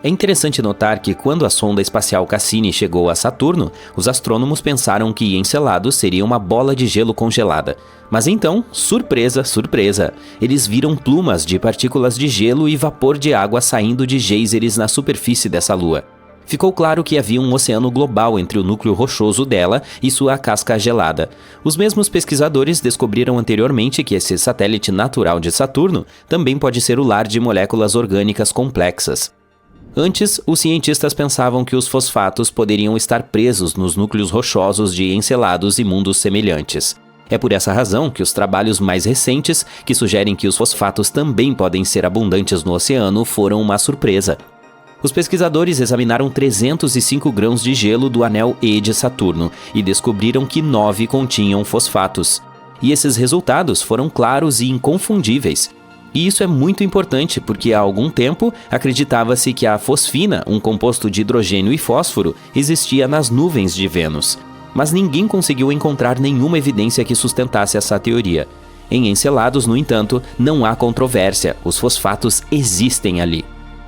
É interessante notar que quando a sonda espacial Cassini chegou a Saturno, os astrônomos pensaram que Encelados seria uma bola de gelo congelada. Mas então, surpresa, surpresa, eles viram plumas de partículas de gelo e vapor de água saindo de geysers na superfície dessa lua. Ficou claro que havia um oceano global entre o núcleo rochoso dela e sua casca gelada. Os mesmos pesquisadores descobriram anteriormente que esse satélite natural de Saturno também pode ser o lar de moléculas orgânicas complexas. Antes, os cientistas pensavam que os fosfatos poderiam estar presos nos núcleos rochosos de Encelados e mundos semelhantes. É por essa razão que os trabalhos mais recentes, que sugerem que os fosfatos também podem ser abundantes no oceano, foram uma surpresa. Os pesquisadores examinaram 305 grãos de gelo do anel E de Saturno e descobriram que 9 continham fosfatos. E esses resultados foram claros e inconfundíveis. E isso é muito importante porque há algum tempo acreditava-se que a fosfina, um composto de hidrogênio e fósforo, existia nas nuvens de Vênus. Mas ninguém conseguiu encontrar nenhuma evidência que sustentasse essa teoria. Em Encelados, no entanto, não há controvérsia, os fosfatos existem ali.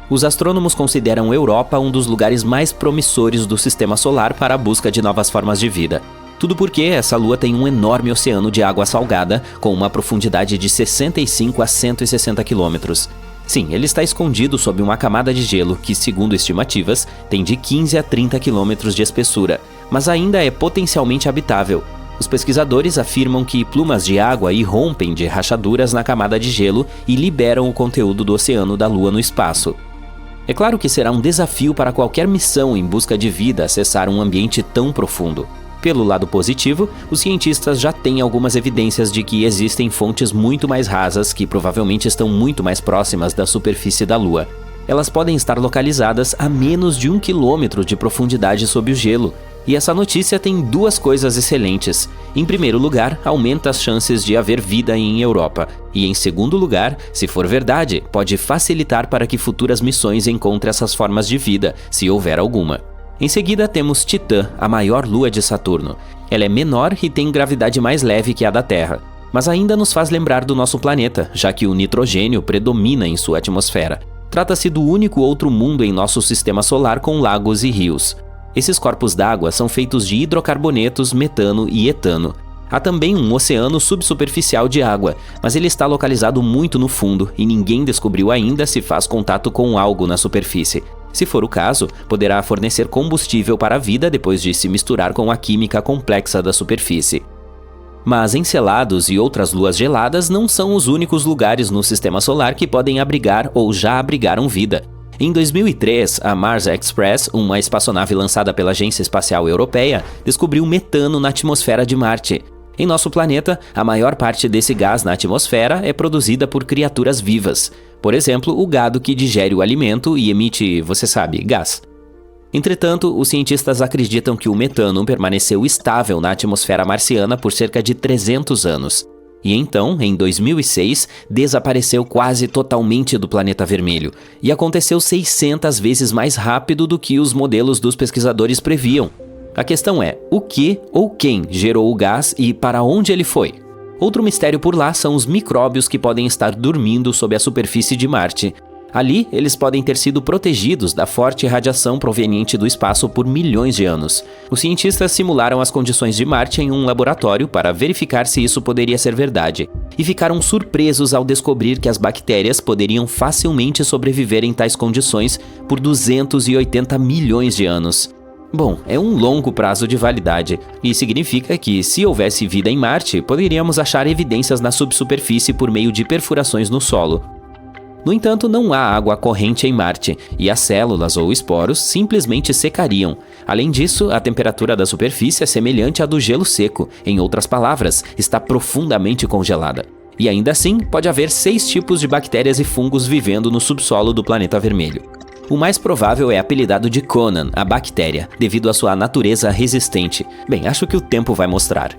Os astrônomos consideram Europa um dos lugares mais promissores do sistema solar para a busca de novas formas de vida. Tudo porque essa lua tem um enorme oceano de água salgada, com uma profundidade de 65 a 160 quilômetros. Sim, ele está escondido sob uma camada de gelo que, segundo estimativas, tem de 15 a 30 quilômetros de espessura, mas ainda é potencialmente habitável. Os pesquisadores afirmam que plumas de água irrompem de rachaduras na camada de gelo e liberam o conteúdo do oceano da Lua no espaço. É claro que será um desafio para qualquer missão em busca de vida acessar um ambiente tão profundo. Pelo lado positivo, os cientistas já têm algumas evidências de que existem fontes muito mais rasas que provavelmente estão muito mais próximas da superfície da Lua. Elas podem estar localizadas a menos de 1 quilômetro de profundidade sob o gelo. E essa notícia tem 2 coisas excelentes. Em primeiro lugar, aumenta as chances de haver vida em Europa. E em segundo lugar, se for verdade, pode facilitar para que futuras missões encontrem essas formas de vida, se houver alguma. Em seguida, temos Titã, a maior lua de Saturno. Ela é menor e tem gravidade mais leve que a da Terra, mas ainda nos faz lembrar do nosso planeta, já que o nitrogênio predomina em sua atmosfera. Trata-se do único outro mundo em nosso sistema solar com lagos e rios. Esses corpos d'água são feitos de hidrocarbonetos, metano e etano. Há também um oceano subsuperficial de água, mas ele está localizado muito no fundo e ninguém descobriu ainda se faz contato com algo na superfície. Se for o caso, poderá fornecer combustível para a vida depois de se misturar com a química complexa da superfície. Mas Encelados e outras luas geladas não são os únicos lugares no sistema solar que podem abrigar ou já abrigaram vida. Em 2003, a Mars Express, uma espaçonave lançada pela Agência Espacial Europeia, descobriu metano na atmosfera de Marte. Em nosso planeta, a maior parte desse gás na atmosfera é produzida por criaturas vivas. Por exemplo, o gado que digere o alimento e emite, você sabe, gás. Entretanto, os cientistas acreditam que o metano permaneceu estável na atmosfera marciana por cerca de 300 anos. E então, em 2006, desapareceu quase totalmente do planeta vermelho. E aconteceu 600 vezes mais rápido do que os modelos dos pesquisadores previam. A questão é, o que ou quem gerou o gás e para onde ele foi? Outro mistério por lá são os micróbios que podem estar dormindo sob a superfície de Marte. Ali, eles podem ter sido protegidos da forte radiação proveniente do espaço por milhões de anos. Os cientistas simularam as condições de Marte em um laboratório para verificar se isso poderia ser verdade, e ficaram surpresos ao descobrir que as bactérias poderiam facilmente sobreviver em tais condições por 280 milhões de anos. Bom, é um longo prazo de validade, e significa que, se houvesse vida em Marte, poderíamos achar evidências na subsuperfície por meio de perfurações no solo. No entanto, não há água corrente em Marte, e as células ou esporos simplesmente secariam. Além disso, a temperatura da superfície é semelhante à do gelo seco, em outras palavras, está profundamente congelada. E ainda assim, pode haver 6 tipos de bactérias e fungos vivendo no subsolo do planeta vermelho. O mais provável é apelidado de Conan, a bactéria, devido à sua natureza resistente. Bem, acho que o tempo vai mostrar.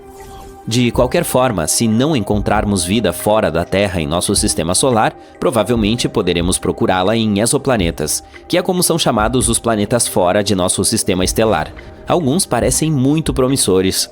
De qualquer forma, se não encontrarmos vida fora da Terra em nosso sistema solar, provavelmente poderemos procurá-la em exoplanetas, que é como são chamados os planetas fora de nosso sistema estelar. Alguns parecem muito promissores.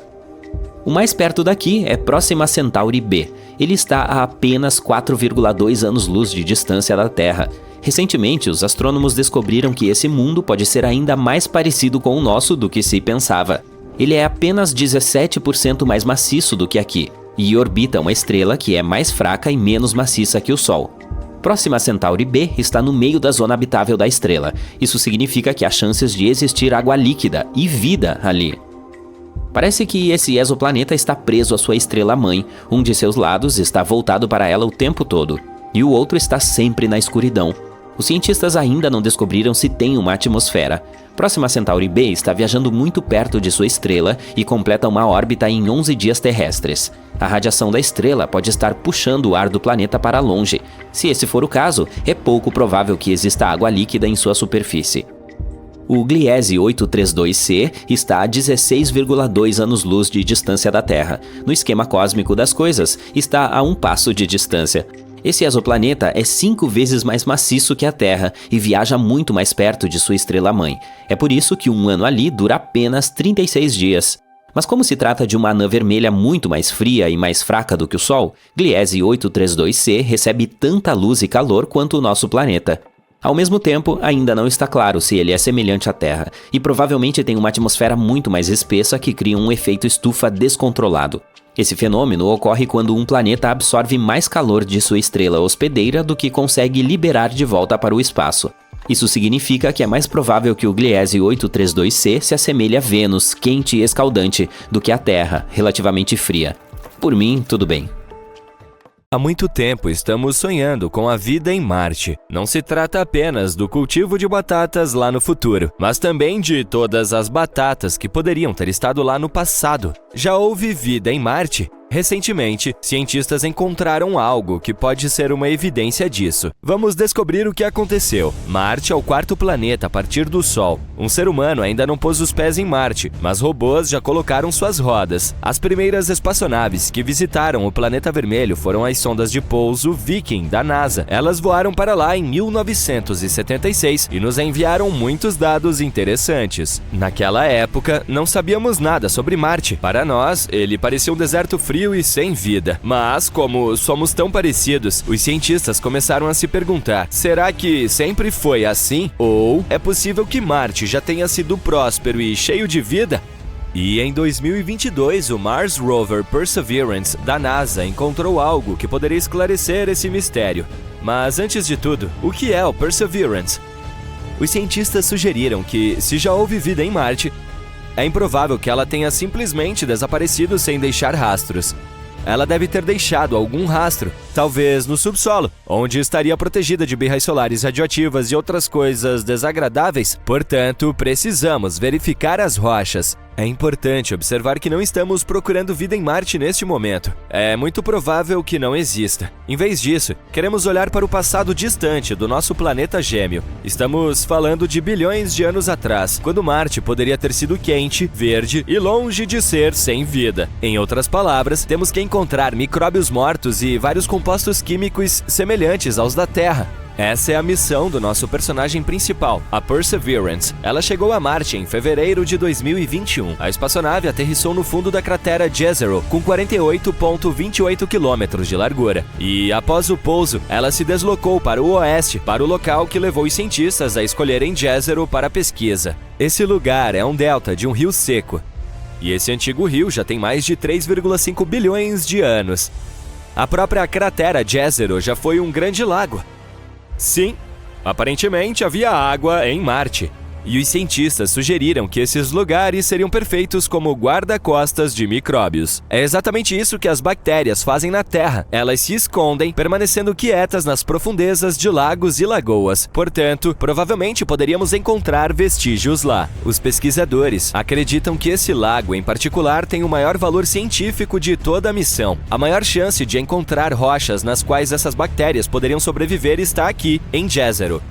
O mais perto daqui é Próxima Centauri b. Ele está a apenas 4,2 anos-luz de distância da Terra. Recentemente, os astrônomos descobriram que esse mundo pode ser ainda mais parecido com o nosso do que se pensava. Ele é apenas 17% mais maciço do que aqui, e orbita uma estrela que é mais fraca e menos maciça que o Sol. Próxima Centauri b está no meio da zona habitável da estrela. Isso significa que há chances de existir água líquida e vida ali. Parece que esse exoplaneta está preso à sua estrela-mãe. Um de seus lados está voltado para ela o tempo todo, e o outro está sempre na escuridão. Os cientistas ainda não descobriram se tem uma atmosfera. Próxima Centauri b está viajando muito perto de sua estrela e completa uma órbita em 11 dias terrestres. A radiação da estrela pode estar puxando o ar do planeta para longe. Se esse for o caso, é pouco provável que exista água líquida em sua superfície. O Gliese 832c está a 16,2 anos-luz de distância da Terra. No esquema cósmico das coisas, está a um passo de distância. Esse exoplaneta é 5 vezes mais maciço que a Terra e viaja muito mais perto de sua estrela-mãe. É por isso que um ano ali dura apenas 36 dias. Mas como se trata de uma anã vermelha muito mais fria e mais fraca do que o Sol, Gliese 832c recebe tanta luz e calor quanto o nosso planeta. Ao mesmo tempo, ainda não está claro se ele é semelhante à Terra, e provavelmente tem uma atmosfera muito mais espessa que cria um efeito estufa descontrolado. Esse fenômeno ocorre quando um planeta absorve mais calor de sua estrela hospedeira do que consegue liberar de volta para o espaço. Isso significa que é mais provável que o Gliese 832c se assemelhe a Vênus, quente e escaldante, do que a Terra, relativamente fria. Por mim, tudo bem. Há muito tempo estamos sonhando com a vida em Marte. Não se trata apenas do cultivo de batatas lá no futuro, mas também de todas as batatas que poderiam ter estado lá no passado. Já houve vida em Marte? Recentemente, cientistas encontraram algo que pode ser uma evidência disso. Vamos descobrir o que aconteceu. Marte é o 4º planeta a partir do Sol. Um ser humano ainda não pôs os pés em Marte, mas robôs já colocaram suas rodas. As primeiras espaçonaves que visitaram o planeta vermelho foram as sondas de pouso Viking, da NASA. Elas voaram para lá em 1976 e nos enviaram muitos dados interessantes. Naquela época, não sabíamos nada sobre Marte. Para nós, ele parecia um deserto frio e sem vida. Mas, como somos tão parecidos, os cientistas começaram a se perguntar: será que sempre foi assim? Ou é possível que Marte já tenha sido próspero e cheio de vida? E em 2022, o Mars Rover Perseverance da NASA encontrou algo que poderia esclarecer esse mistério. Mas antes de tudo, o que é o Perseverance? Os cientistas sugeriram que, se já houve vida em Marte, é improvável que ela tenha simplesmente desaparecido sem deixar rastros. Ela deve ter deixado algum rastro, talvez no subsolo, onde estaria protegida de birras solares radioativas e outras coisas desagradáveis. Portanto, precisamos verificar as rochas. É importante observar que não estamos procurando vida em Marte neste momento. É muito provável que não exista. Em vez disso, queremos olhar para o passado distante do nosso planeta gêmeo. Estamos falando de bilhões de anos atrás, quando Marte poderia ter sido quente, verde e longe de ser sem vida. Em outras palavras, temos que encontrar micróbios mortos e vários compostos químicos semelhantes aos da Terra. Essa é a missão do nosso personagem principal, a Perseverance. Ela chegou a Marte em fevereiro de 2021. A espaçonave aterrissou no fundo da cratera Jezero, com 48,28 km de largura. E, após o pouso, ela se deslocou para o oeste, para o local que levou os cientistas a escolherem Jezero para a pesquisa. Esse lugar é um delta de um rio seco. E esse antigo rio já tem mais de 3,5 bilhões de anos. A própria cratera Jezero já foi um grande lago. Sim, aparentemente havia água em Marte. E os cientistas sugeriram que esses lugares seriam perfeitos como guarda-costas de micróbios. É exatamente isso que as bactérias fazem na Terra. Elas se escondem, permanecendo quietas nas profundezas de lagos e lagoas. Portanto, provavelmente poderíamos encontrar vestígios lá. Os pesquisadores acreditam que esse lago em particular tem o maior valor científico de toda a missão. A maior chance de encontrar rochas nas quais essas bactérias poderiam sobreviver está aqui, em Jezero.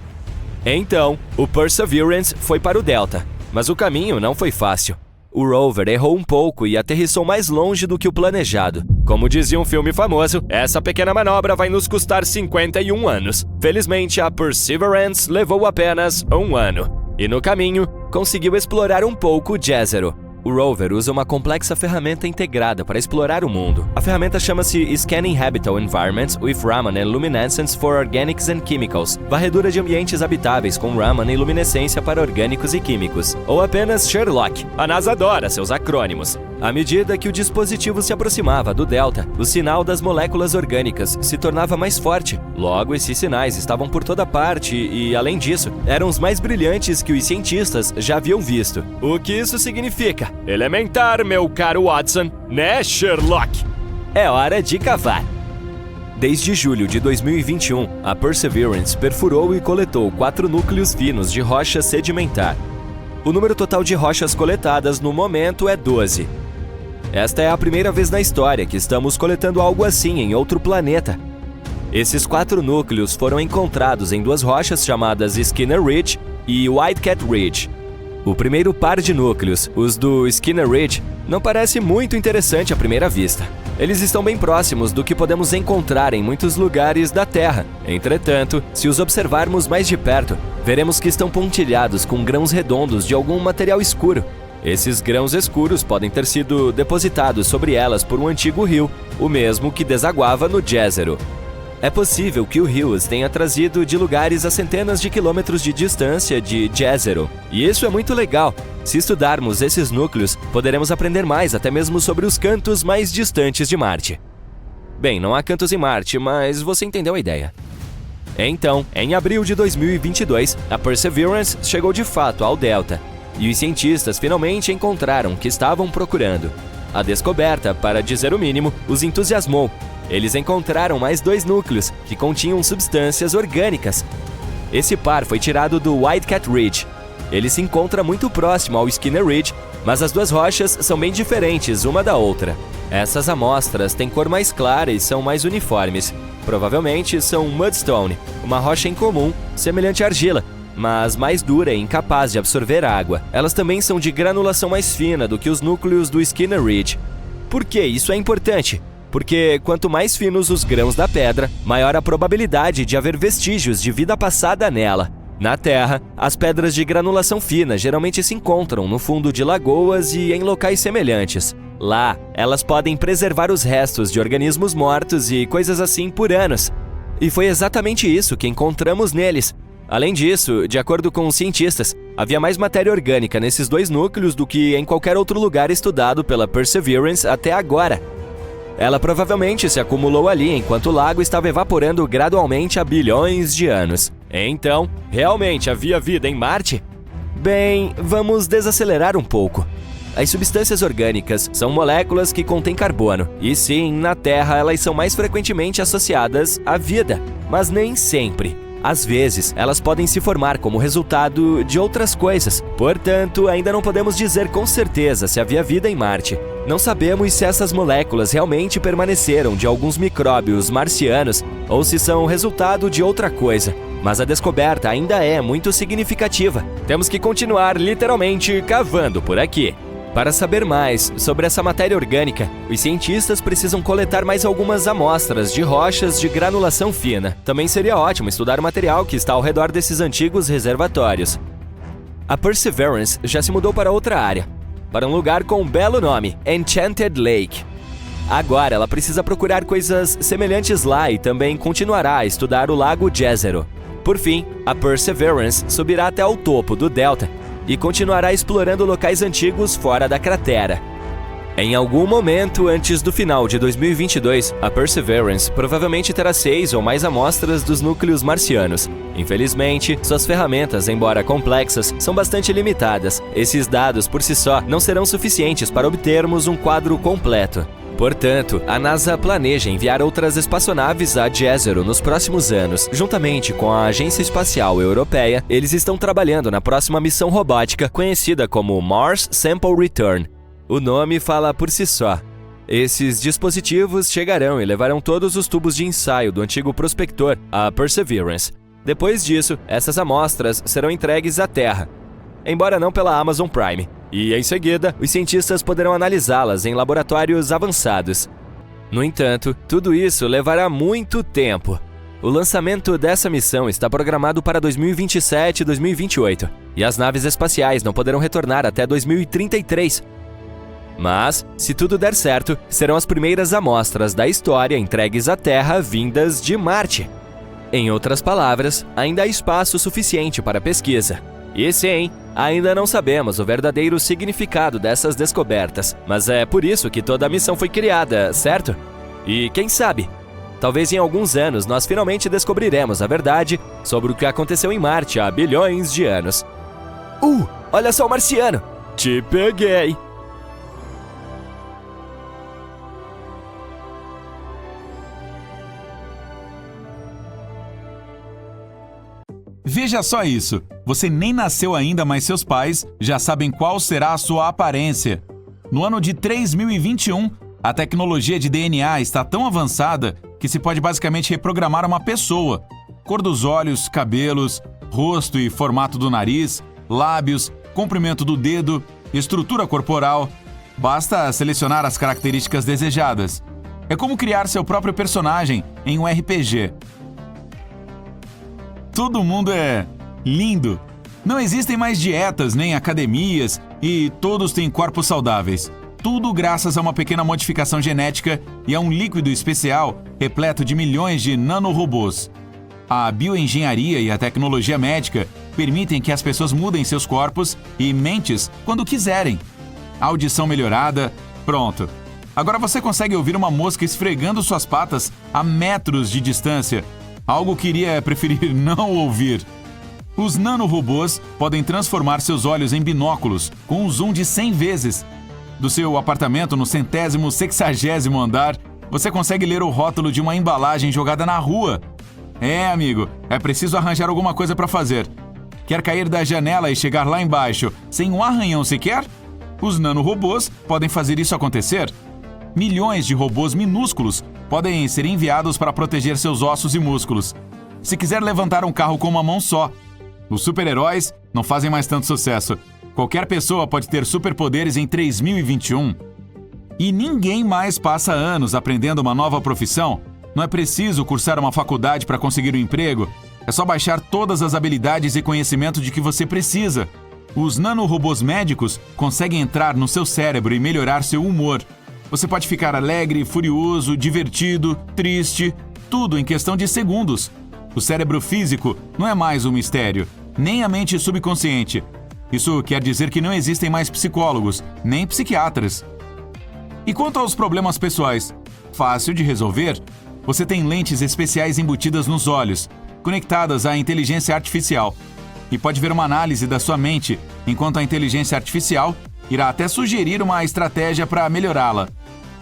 Então, o Perseverance foi para o Delta, mas o caminho não foi fácil. O rover errou um pouco e aterrissou mais longe do que o planejado. Como dizia um filme famoso, essa pequena manobra vai nos custar 51 anos. Felizmente, a Perseverance levou apenas 1 ano. E no caminho, conseguiu explorar um pouco Jezero. O rover usa uma complexa ferramenta integrada para explorar o mundo. A ferramenta chama-se Scanning Habitable Environments with Raman and Luminescence for Organics and Chemicals, varredura de ambientes habitáveis com Raman e luminescência para orgânicos e químicos, ou apenas Sherlock. A NASA adora seus acrônimos. À medida que o dispositivo se aproximava do Delta, o sinal das moléculas orgânicas se tornava mais forte. Logo, esses sinais estavam por toda parte e, além disso, eram os mais brilhantes que os cientistas já haviam visto. O que isso significa? Elementar, meu caro Watson, né, Sherlock? É hora de cavar. Desde julho de 2021, a Perseverance perfurou e coletou 4 núcleos finos de rocha sedimentar. O número total de rochas coletadas no momento é 12. Esta é a primeira vez na história que estamos coletando algo assim em outro planeta. Esses 4 núcleos foram encontrados em 2 rochas chamadas Skinner Ridge e Whitecat Ridge. O primeiro par de núcleos, os do Skinner Ridge, não parece muito interessante à primeira vista. Eles estão bem próximos do que podemos encontrar em muitos lugares da Terra. Entretanto, se os observarmos mais de perto, veremos que estão pontilhados com grãos redondos de algum material escuro. Esses grãos escuros podem ter sido depositados sobre elas por um antigo rio, o mesmo que desaguava no Jezero. É possível que o rio os tenha trazido de lugares a centenas de quilômetros de distância de Jezero. E isso é muito legal. Se estudarmos esses núcleos, poderemos aprender mais até mesmo sobre os cantos mais distantes de Marte. Bem, não há cantos em Marte, mas você entendeu a ideia. Então, em abril de 2022, a Perseverance chegou de fato ao Delta. E os cientistas finalmente encontraram o que estavam procurando. A descoberta, para dizer o mínimo, os entusiasmou. Eles encontraram mais 2 núcleos, que continham substâncias orgânicas. Esse par foi tirado do Whitecat Ridge. Ele se encontra muito próximo ao Skinner Ridge, mas as 2 rochas são bem diferentes uma da outra. Essas amostras têm cor mais clara e são mais uniformes. Provavelmente são mudstone, uma rocha incomum, semelhante à argila, mas mais dura e incapaz de absorver água. Elas também são de granulação mais fina do que os núcleos do Skinner Ridge. Por que isso é importante? Porque quanto mais finos os grãos da pedra, maior a probabilidade de haver vestígios de vida passada nela. Na Terra, as pedras de granulação fina geralmente se encontram no fundo de lagoas e em locais semelhantes. Lá, elas podem preservar os restos de organismos mortos e coisas assim por anos. E foi exatamente isso que encontramos neles. Além disso, de acordo com os cientistas, havia mais matéria orgânica nesses 2 núcleos do que em qualquer outro lugar estudado pela Perseverance até agora. Ela provavelmente se acumulou ali enquanto o lago estava evaporando gradualmente há bilhões de anos. Então, realmente havia vida em Marte? Bem, vamos desacelerar um pouco. As substâncias orgânicas são moléculas que contêm carbono, e sim, na Terra elas são mais frequentemente associadas à vida, mas nem sempre. Às vezes, elas podem se formar como resultado de outras coisas. Portanto, ainda não podemos dizer com certeza se havia vida em Marte. Não sabemos se essas moléculas realmente permaneceram de alguns micróbios marcianos ou se são resultado de outra coisa. Mas a descoberta ainda é muito significativa. Temos que continuar literalmente cavando por aqui. Para saber mais sobre essa matéria orgânica, os cientistas precisam coletar mais algumas amostras de rochas de granulação fina. Também seria ótimo estudar o material que está ao redor desses antigos reservatórios. A Perseverance já se mudou para outra área, para um lugar com um belo nome, Enchanted Lake. Agora ela precisa procurar coisas semelhantes lá e também continuará a estudar o Lago Jezero. Por fim, a Perseverance subirá até o topo do delta e continuará explorando locais antigos fora da cratera. Em algum momento antes do final de 2022, a Perseverance provavelmente terá 6 ou mais amostras dos núcleos marcianos. Infelizmente, suas ferramentas, embora complexas, são bastante limitadas. Esses dados por si só não serão suficientes para obtermos um quadro completo. Portanto, a NASA planeja enviar outras espaçonaves a Jezero nos próximos anos. Juntamente com a Agência Espacial Europeia, eles estão trabalhando na próxima missão robótica conhecida como Mars Sample Return. O nome fala por si só. Esses dispositivos chegarão e levarão todos os tubos de ensaio do antigo prospector, a Perseverance. Depois disso, essas amostras serão entregues à Terra, embora não pela Amazon Prime. E, em seguida, os cientistas poderão analisá-las em laboratórios avançados. No entanto, tudo isso levará muito tempo. O lançamento dessa missão está programado para 2027 e 2028, e as naves espaciais não poderão retornar até 2033. Mas, se tudo der certo, serão as primeiras amostras da história entregues à Terra vindas de Marte. Em outras palavras, ainda há espaço suficiente para pesquisa. E sim, ainda não sabemos o verdadeiro significado dessas descobertas, mas é por isso que toda a missão foi criada, certo? E quem sabe, talvez em alguns anos nós finalmente descobriremos a verdade sobre o que aconteceu em Marte há bilhões de anos. Olha só o marciano! Te peguei! Veja só isso, você nem nasceu ainda, mas seus pais já sabem qual será a sua aparência. No ano de 3021, a tecnologia de DNA está tão avançada que se pode basicamente reprogramar uma pessoa. Cor dos olhos, cabelos, rosto e formato do nariz, lábios, comprimento do dedo, estrutura corporal. Basta selecionar as características desejadas. É como criar seu próprio personagem em um RPG. Todo mundo é lindo. Não existem mais dietas nem academias e todos têm corpos saudáveis. Tudo graças a uma pequena modificação genética e a um líquido especial repleto de milhões de nanorobôs. A bioengenharia e a tecnologia médica permitem que as pessoas mudem seus corpos e mentes quando quiserem. Audição melhorada, pronto. Agora você consegue ouvir uma mosca esfregando suas patas a metros de distância. Algo que iria preferir não ouvir. Os nanorobôs podem transformar seus olhos em binóculos com um zoom de 100 vezes. Do seu apartamento no 160º andar, você consegue ler o rótulo de uma embalagem jogada na rua. Amigo, é preciso arranjar alguma coisa para fazer. Quer cair da janela e chegar lá embaixo sem um arranhão sequer? Os nanorobôs podem fazer isso acontecer. Milhões de robôs minúsculos podem ser enviados para proteger seus ossos e músculos. Se quiser levantar um carro com uma mão só. Os super-heróis não fazem mais tanto sucesso. Qualquer pessoa pode ter superpoderes em 3021. E ninguém mais passa anos aprendendo uma nova profissão. Não é preciso cursar uma faculdade para conseguir um emprego. É só baixar todas as habilidades e conhecimento de que você precisa. Os nanorobôs médicos conseguem entrar no seu cérebro e melhorar seu humor. Você pode ficar alegre, furioso, divertido, triste, tudo em questão de segundos. O cérebro físico não é mais um mistério, nem a mente subconsciente. Isso quer dizer que não existem mais psicólogos, nem psiquiatras. E quanto aos problemas pessoais? Fácil de resolver. Você tem lentes especiais embutidas nos olhos, conectadas à inteligência artificial. E pode ver uma análise da sua mente, enquanto a inteligência artificial irá até sugerir uma estratégia para melhorá-la.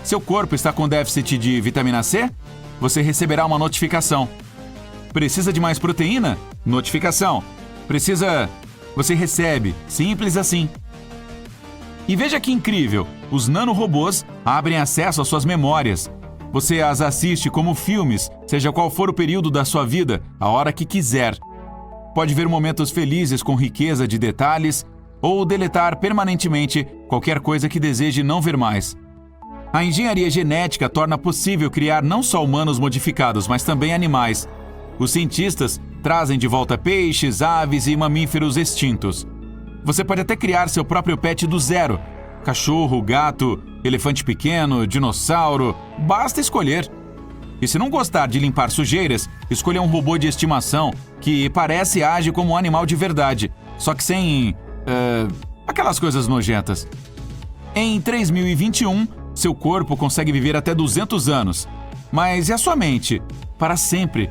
Seu corpo está com déficit de vitamina C? Você receberá uma notificação. Precisa de mais proteína? Notificação. Você recebe. Simples assim. E veja que incrível! Os nanorobôs abrem acesso às suas memórias. Você as assiste como filmes, seja qual for o período da sua vida, a hora que quiser. Pode ver momentos felizes com riqueza de detalhes ou deletar permanentemente qualquer coisa que deseje não ver mais. A engenharia genética torna possível criar não só humanos modificados, mas também animais. Os cientistas trazem de volta peixes, aves e mamíferos extintos. Você pode até criar seu próprio pet do zero. Cachorro, gato, elefante pequeno, dinossauro, basta escolher. E se não gostar de limpar sujeiras, escolha um robô de estimação que parece e age como um animal de verdade, só que sem... aquelas coisas nojentas. Em 3021, seu corpo consegue viver até 200 anos. Mas e a sua mente? Para sempre.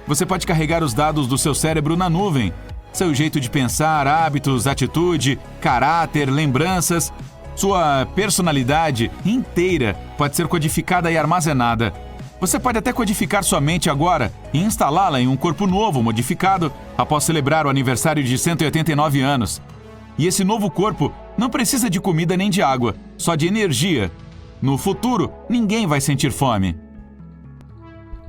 Você pode carregar os dados do seu cérebro na nuvem. Seu jeito de pensar, hábitos, atitude, caráter, lembranças. Sua personalidade inteira pode ser codificada e armazenada. Você pode até codificar sua mente agora e instalá-la em um corpo novo, modificado, após celebrar o aniversário de 189 anos. E esse novo corpo não precisa de comida nem de água, só de energia. No futuro, ninguém vai sentir fome.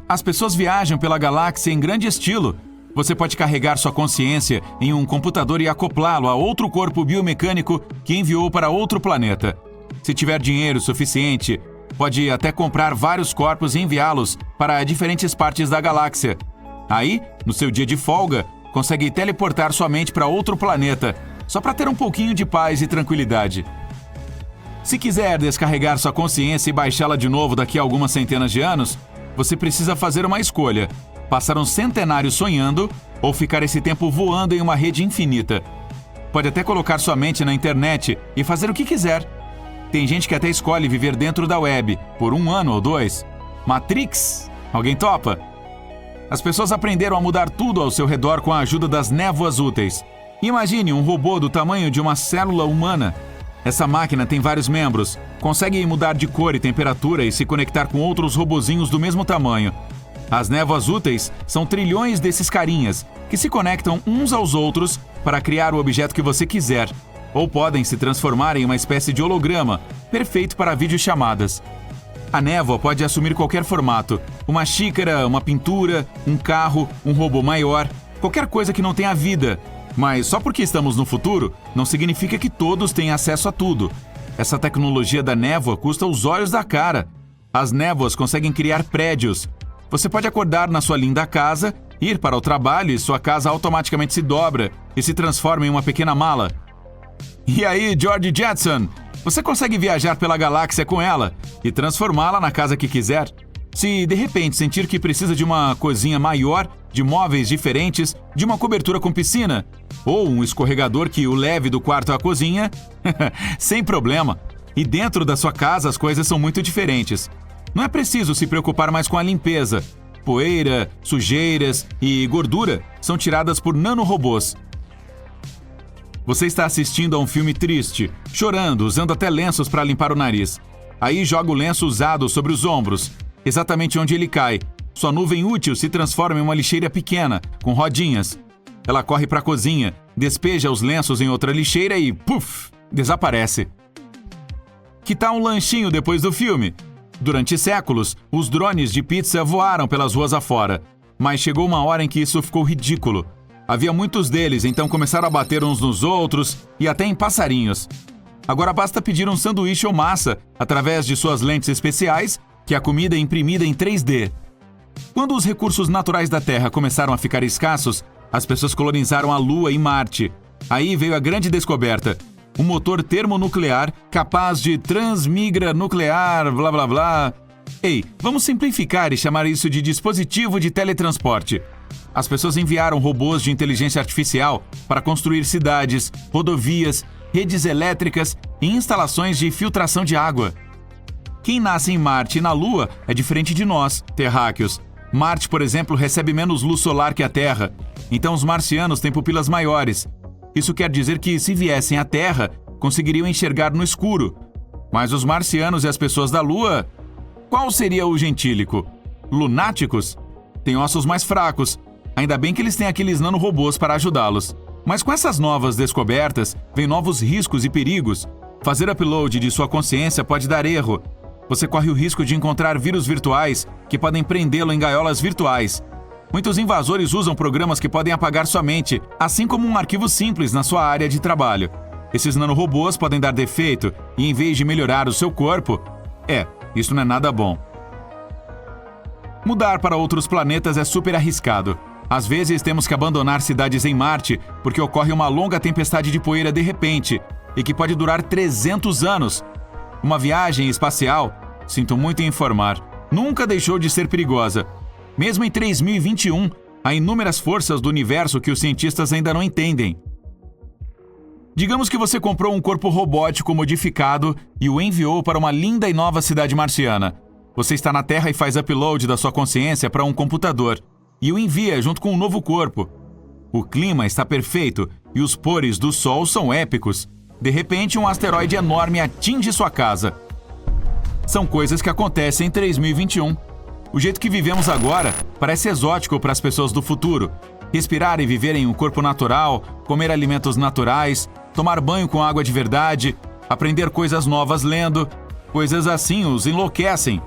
As pessoas viajam pela galáxia em grande estilo. Você pode carregar sua consciência em um computador e acoplá-lo a outro corpo biomecânico que enviou para outro planeta. Se tiver dinheiro suficiente, pode até comprar vários corpos e enviá-los para diferentes partes da galáxia. Aí, no seu dia de folga, consegue teleportar sua mente para outro planeta, só para ter um pouquinho de paz e tranquilidade. Se quiser descarregar sua consciência e baixá-la de novo daqui a algumas centenas de anos, você precisa fazer uma escolha: passar um centenário sonhando ou ficar esse tempo voando em uma rede infinita. Pode até colocar sua mente na internet e fazer o que quiser. Tem gente que até escolhe viver dentro da web, por 1 ano ou 2. Matrix? Alguém topa? As pessoas aprenderam a mudar tudo ao seu redor com a ajuda das névoas úteis. Imagine um robô do tamanho de uma célula humana. Essa máquina tem vários membros, consegue mudar de cor e temperatura e se conectar com outros robozinhos do mesmo tamanho. As névoas úteis são trilhões desses carinhas, que se conectam uns aos outros para criar o objeto que você quiser, ou podem se transformar em uma espécie de holograma, perfeito para videochamadas. A névoa pode assumir qualquer formato: uma xícara, uma pintura, um carro, um robô maior, qualquer coisa que não tenha vida. Mas só porque estamos no futuro, não significa que todos têm acesso a tudo. Essa tecnologia da névoa custa os olhos da cara. As névoas conseguem criar prédios. Você pode acordar na sua linda casa, ir para o trabalho e sua casa automaticamente se dobra e se transforma em uma pequena mala. E aí, George Jetson, você consegue viajar pela galáxia com ela e transformá-la na casa que quiser? Se de repente sentir que precisa de uma cozinha maior, de móveis diferentes, de uma cobertura com piscina, ou um escorregador que o leve do quarto à cozinha, sem problema. E dentro da sua casa as coisas são muito diferentes. Não é preciso se preocupar mais com a limpeza. Poeira, sujeiras e gordura são tiradas por nanorobôs. Você está assistindo a um filme triste, chorando, usando até lenços para limpar o nariz. Aí joga o lenço usado sobre os ombros, exatamente onde ele cai. Sua nuvem útil se transforma em uma lixeira pequena, com rodinhas. Ela corre para a cozinha, despeja os lenços em outra lixeira e, puf, desaparece. Que tal um lanchinho depois do filme? Durante séculos, os drones de pizza voaram pelas ruas afora. Mas chegou uma hora em que isso ficou ridículo. Havia muitos deles, então começaram a bater uns nos outros e até em passarinhos. Agora basta pedir um sanduíche ou massa, através de suas lentes especiais, que a comida é imprimida em 3D. Quando os recursos naturais da Terra começaram a ficar escassos, as pessoas colonizaram a Lua e Marte. Aí veio a grande descoberta: um motor termonuclear capaz de transmigra nuclear, blá blá blá. Ei, vamos simplificar e chamar isso de dispositivo de teletransporte. As pessoas enviaram robôs de inteligência artificial para construir cidades, rodovias, redes elétricas e instalações de filtração de água. Quem nasce em Marte e na Lua é diferente de nós, terráqueos. Marte, por exemplo, recebe menos luz solar que a Terra, então os marcianos têm pupilas maiores. Isso quer dizer que, se viessem à Terra, conseguiriam enxergar no escuro. Mas os marcianos e as pessoas da Lua... Qual seria o gentílico? Lunáticos? Têm ossos mais fracos. Ainda bem que eles têm aqueles nanorobôs para ajudá-los. Mas com essas novas descobertas, vem novos riscos e perigos. Fazer upload de sua consciência pode dar erro. Você corre o risco de encontrar vírus virtuais que podem prendê-lo em gaiolas virtuais. Muitos invasores usam programas que podem apagar sua mente, assim como um arquivo simples na sua área de trabalho. Esses nanorobôs podem dar defeito e, em vez de melhorar o seu corpo... isso não é nada bom. Mudar para outros planetas é super arriscado. Às vezes temos que abandonar cidades em Marte porque ocorre uma longa tempestade de poeira de repente e que pode durar 300 anos. Uma viagem espacial, sinto muito em informar, nunca deixou de ser perigosa. Mesmo em 3021, há inúmeras forças do universo que os cientistas ainda não entendem. Digamos que você comprou um corpo robótico modificado e o enviou para uma linda e nova cidade marciana. Você está na Terra e faz upload da sua consciência para um computador e o envia junto com um novo corpo. O clima está perfeito e os pores do Sol são épicos. De repente, um asteroide enorme atinge sua casa. São coisas que acontecem em 3021. O jeito que vivemos agora parece exótico para as pessoas do futuro. Respirar e viver em um corpo natural, comer alimentos naturais, tomar banho com água de verdade, aprender coisas novas lendo, coisas assim os enlouquecem.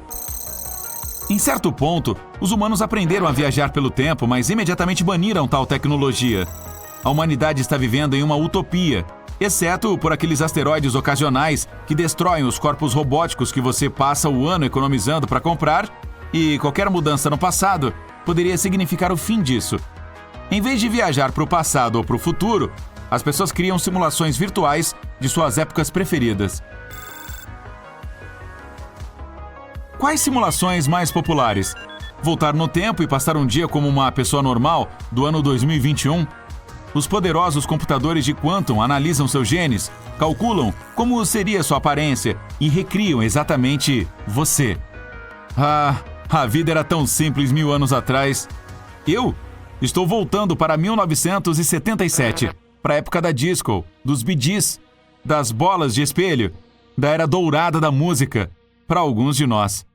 Em certo ponto, os humanos aprenderam a viajar pelo tempo, mas imediatamente baniram tal tecnologia. A humanidade está vivendo em uma utopia, exceto por aqueles asteroides ocasionais que destroem os corpos robóticos que você passa o ano economizando para comprar, e qualquer mudança no passado poderia significar o fim disso. Em vez de viajar para o passado ou para o futuro, as pessoas criam simulações virtuais de suas épocas preferidas. Quais simulações mais populares? Voltar no tempo e passar um dia como uma pessoa normal do ano 2021? Os poderosos computadores de Quantum analisam seus genes, calculam como seria sua aparência e recriam exatamente você. A vida era tão simples 1000 anos atrás. Eu estou voltando para 1977, para a época da disco, dos Bee Gees, das bolas de espelho, da era dourada da música, para alguns de nós.